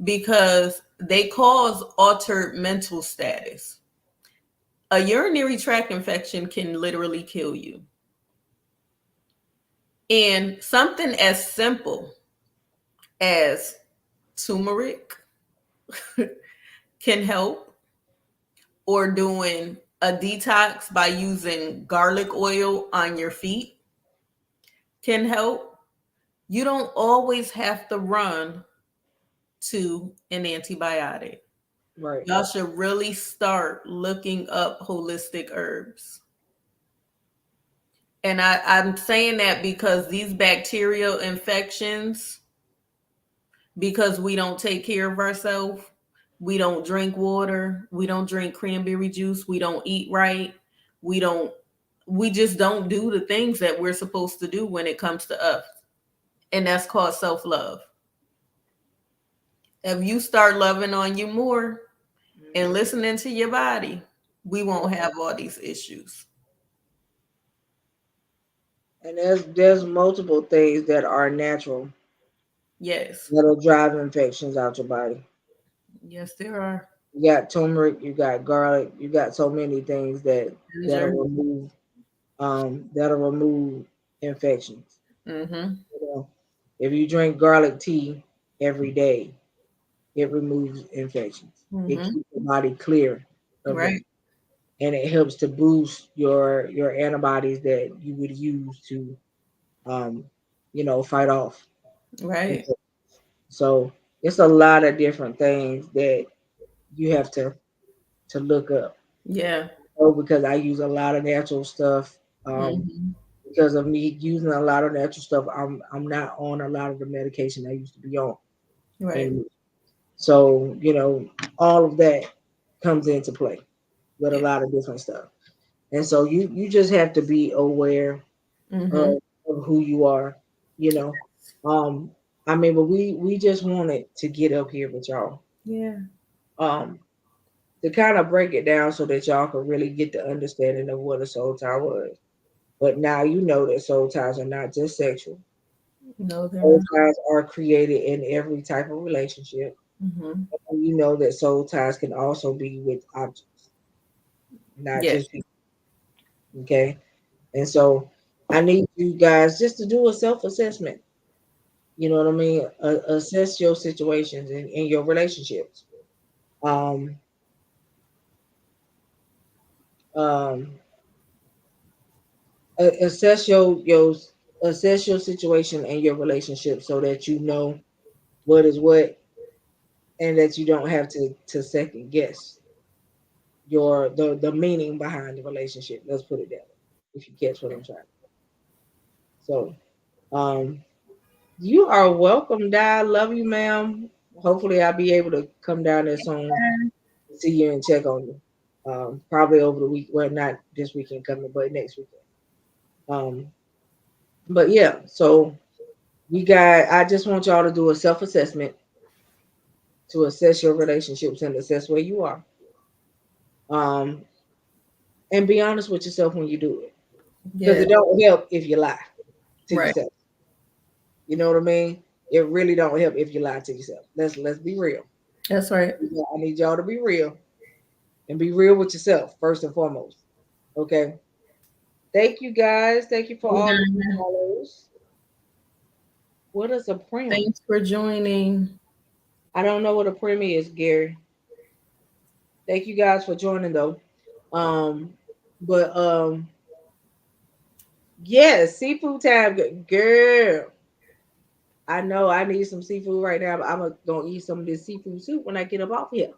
because they cause altered mental status. A urinary tract infection can literally kill you. And something as simple as turmeric can help, or doing a detox by using garlic oil on your feet can help. You don't always have to run to an antibiotic. Right. Y'all should really start looking up holistic herbs. And I'm saying that because these bacterial infections, because we don't take care of ourselves, we don't drink water, we don't drink cranberry juice, we don't eat right, we don't, we just don't do the things that we're supposed to do when it comes to us. And that's called self-love. If you start loving on you more and Mhm. listening to your body, we won't have all these issues. And there's multiple things that are natural Yes. that'll drive infections out your body. Yes, there are. You got turmeric, you got garlic, you got so many things that'll Ginger. remove infections. Mm-hmm. You know, if you drink garlic tea every day, it removes infections. It Mm-hmm. keeps the body clear of them, Right. and it helps to boost your antibodies that you would use to um, fight off Right. infections. So it's a lot of different things that you have to look up. Yeah. Oh, because I use a lot of natural stuff. Mm-hmm. Because of me using a lot of natural stuff, I'm not on a lot of the medication I used to be on. Right. And so, all of that comes into play with a Yeah. lot of different stuff. And so you just have to be aware Mm-hmm. of who you are, you know. Um, I mean, but we just wanted to get up here with y'all. Yeah. Um, to kind of break it down so that y'all can really get the understanding of what a soul tie was. But now you know that soul ties are not just sexual. No, they're Soul not. ties are created in every type of relationship. Mm-hmm. And you know that soul ties can also be with objects, not Yes. just people. Okay. And so I need you guys just to do a self assessment. You know what I mean? Assess your situations in your relationships. Um, um, assess assess your situation and your relationship so that you know what is what, and that you don't have to second guess the meaning behind the relationship. Let's put it that way. If you catch what I'm trying. So um, you are welcome, Di. Love you, ma'am. Hopefully, I'll be able to come down there soon, see you and check on you. Probably over the week. Well, not this weekend coming, but next weekend. Um, but yeah, so you got. I just want y'all to do a self assessment to assess your relationships and assess where you are. Um, and be honest with yourself when you do it, because Yeah. it don't help if you lie to Right. yourself. You know what I mean? It really don't help if you lie to yourself. Let's be real. That's right. I need y'all to be real and be real with yourself first and foremost. Okay. Thank you guys. Thank you for Hey, all the Dinah. follows. What is a prim? Thanks for joining. I don't know what a prim is, Gary. Thank you guys for joining though. Um, but yeah, seafood time, girl. I know I need some seafood right now, but I'm gonna eat some of this seafood soup when I get up off here.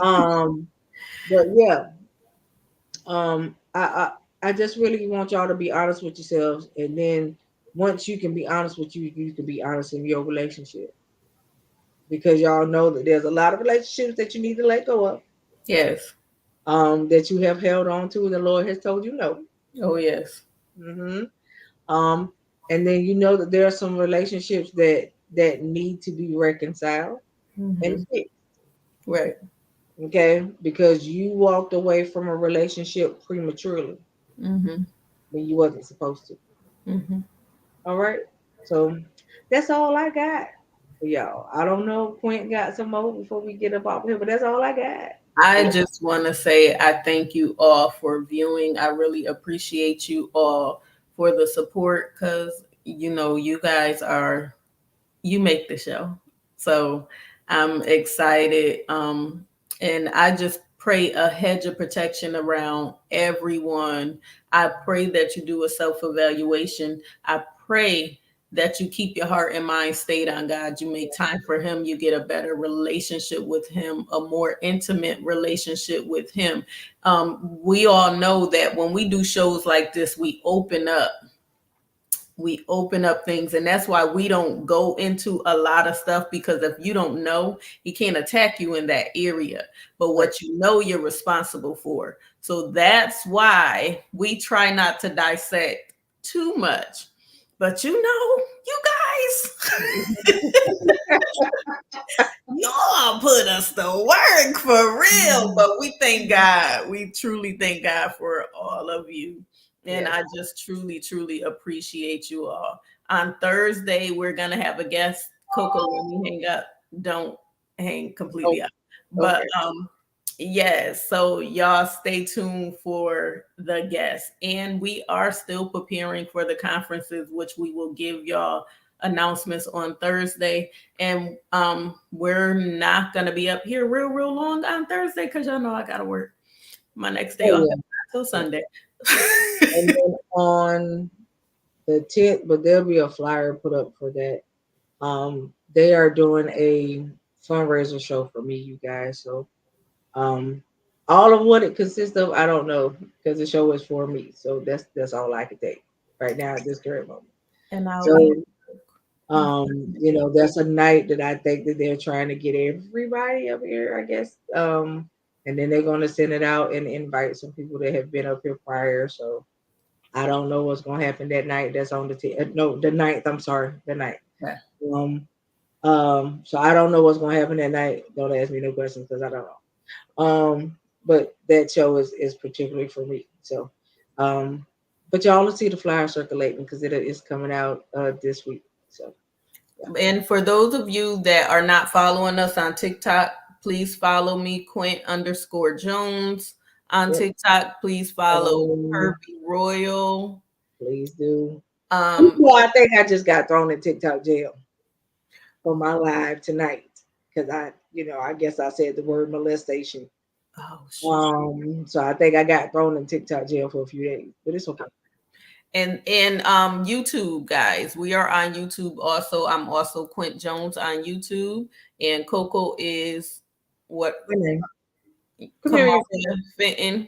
Um, but yeah, I just really want y'all to be honest with yourselves, and then once you can be honest with you, you can be honest in your relationship because y'all know that there's a lot of relationships that you need to let go of, Yes. that you have held on to, and the Lord has told you no. Oh, yes. hmm Um, and then you know that there are some relationships that need to be reconciled and Mm-hmm. fixed. Right. Okay, because you walked away from a relationship prematurely Mm-hmm. when you wasn't supposed to. Mm-hmm. All right. So that's all I got for y'all. I don't know if Quint got some more before we get up off here, but that's all I got. I just want to say I thank you all for viewing. I really appreciate you all for the support because, you guys you make the show. So I'm excited. And I just pray a hedge of protection around everyone. I pray that you do a self evaluation. I pray that you keep your heart and mind stayed on God. You make time for Him. You get a better relationship with Him, a more intimate relationship with Him. We all know that when we do shows like this, we open up things, and that's why we don't go into a lot of stuff, because if you don't know, he can't attack you in that area, but Right. what you know, you're responsible for. So that's why we try not to dissect too much, but you guys y'all put us to work for real, but we thank God. We truly thank God for all of you. And Yes. I just truly, truly appreciate you all. On Thursday, we're going to have a guest. Coco, when we hang up, don't hang Oh, completely up. But okay. yes, so y'all stay tuned for the guest. And we are still preparing for the conferences, which we will give y'all announcements on Thursday. And we're not gonna be up here real long on Thursday because y'all know I gotta work. My next day Oh off yeah. is not till Yeah. Sunday. And then on the 10th, but there'll be a flyer put up for that. They are doing a fundraiser show for me, you guys. So um, all of what it consists of, I don't know because the show is for me. So that's all I can take right now at this current moment. And I'll be So that's a night that I think that they're trying to get everybody up here, I guess. And then they're gonna send it out and invite some people that have been up here prior. So I don't know what's gonna happen that night. That's on the no, the ninth. I'm sorry, the ninth. okay. Um, So I don't know what's gonna happen that night. Don't ask me no questions because I don't know. But that show is particularly for me. So, but y'all will see the flyer circulating because it is coming out this week. So yeah. And for those of you that are not following us on TikTok, please follow me, Quint_Jones on Yep. TikTok. Please follow Herbie Royal. Please do. Um, Well, I think I just got thrown in TikTok jail for my live tonight because I guess I said the word molestation. oh shoot. So I think I got thrown in TikTok jail for a few days, but it's okay. And YouTube, guys, we are on YouTube also. I'm also Quint Jones on YouTube, and Coco is what Come here. Kamal Fenton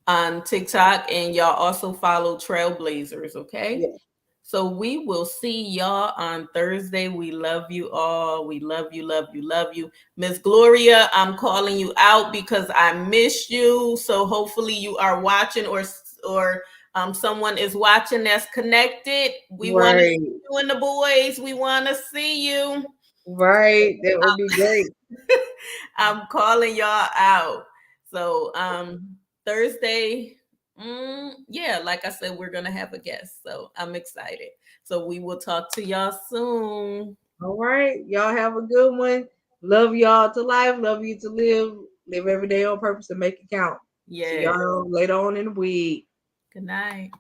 on TikTok, and y'all also follow Trailblazers, okay? Yeah. So we will see y'all on Thursday. We love you all. We love you, love you, love you. Miss Gloria, I'm calling you out because I miss you. So hopefully you are watching or someone is watching that's connected. We want to Right. see you and the boys. We want to see you. Right. That would be great. I'm calling y'all out. So Thursday, yeah, like I said, we're gonna have a guest. So I'm excited. So we will talk to y'all soon. All right. Y'all have a good one. Love y'all to life. Love you to live. Live every day on purpose and make it count. See Yeah. y'all later on in the week. Good night.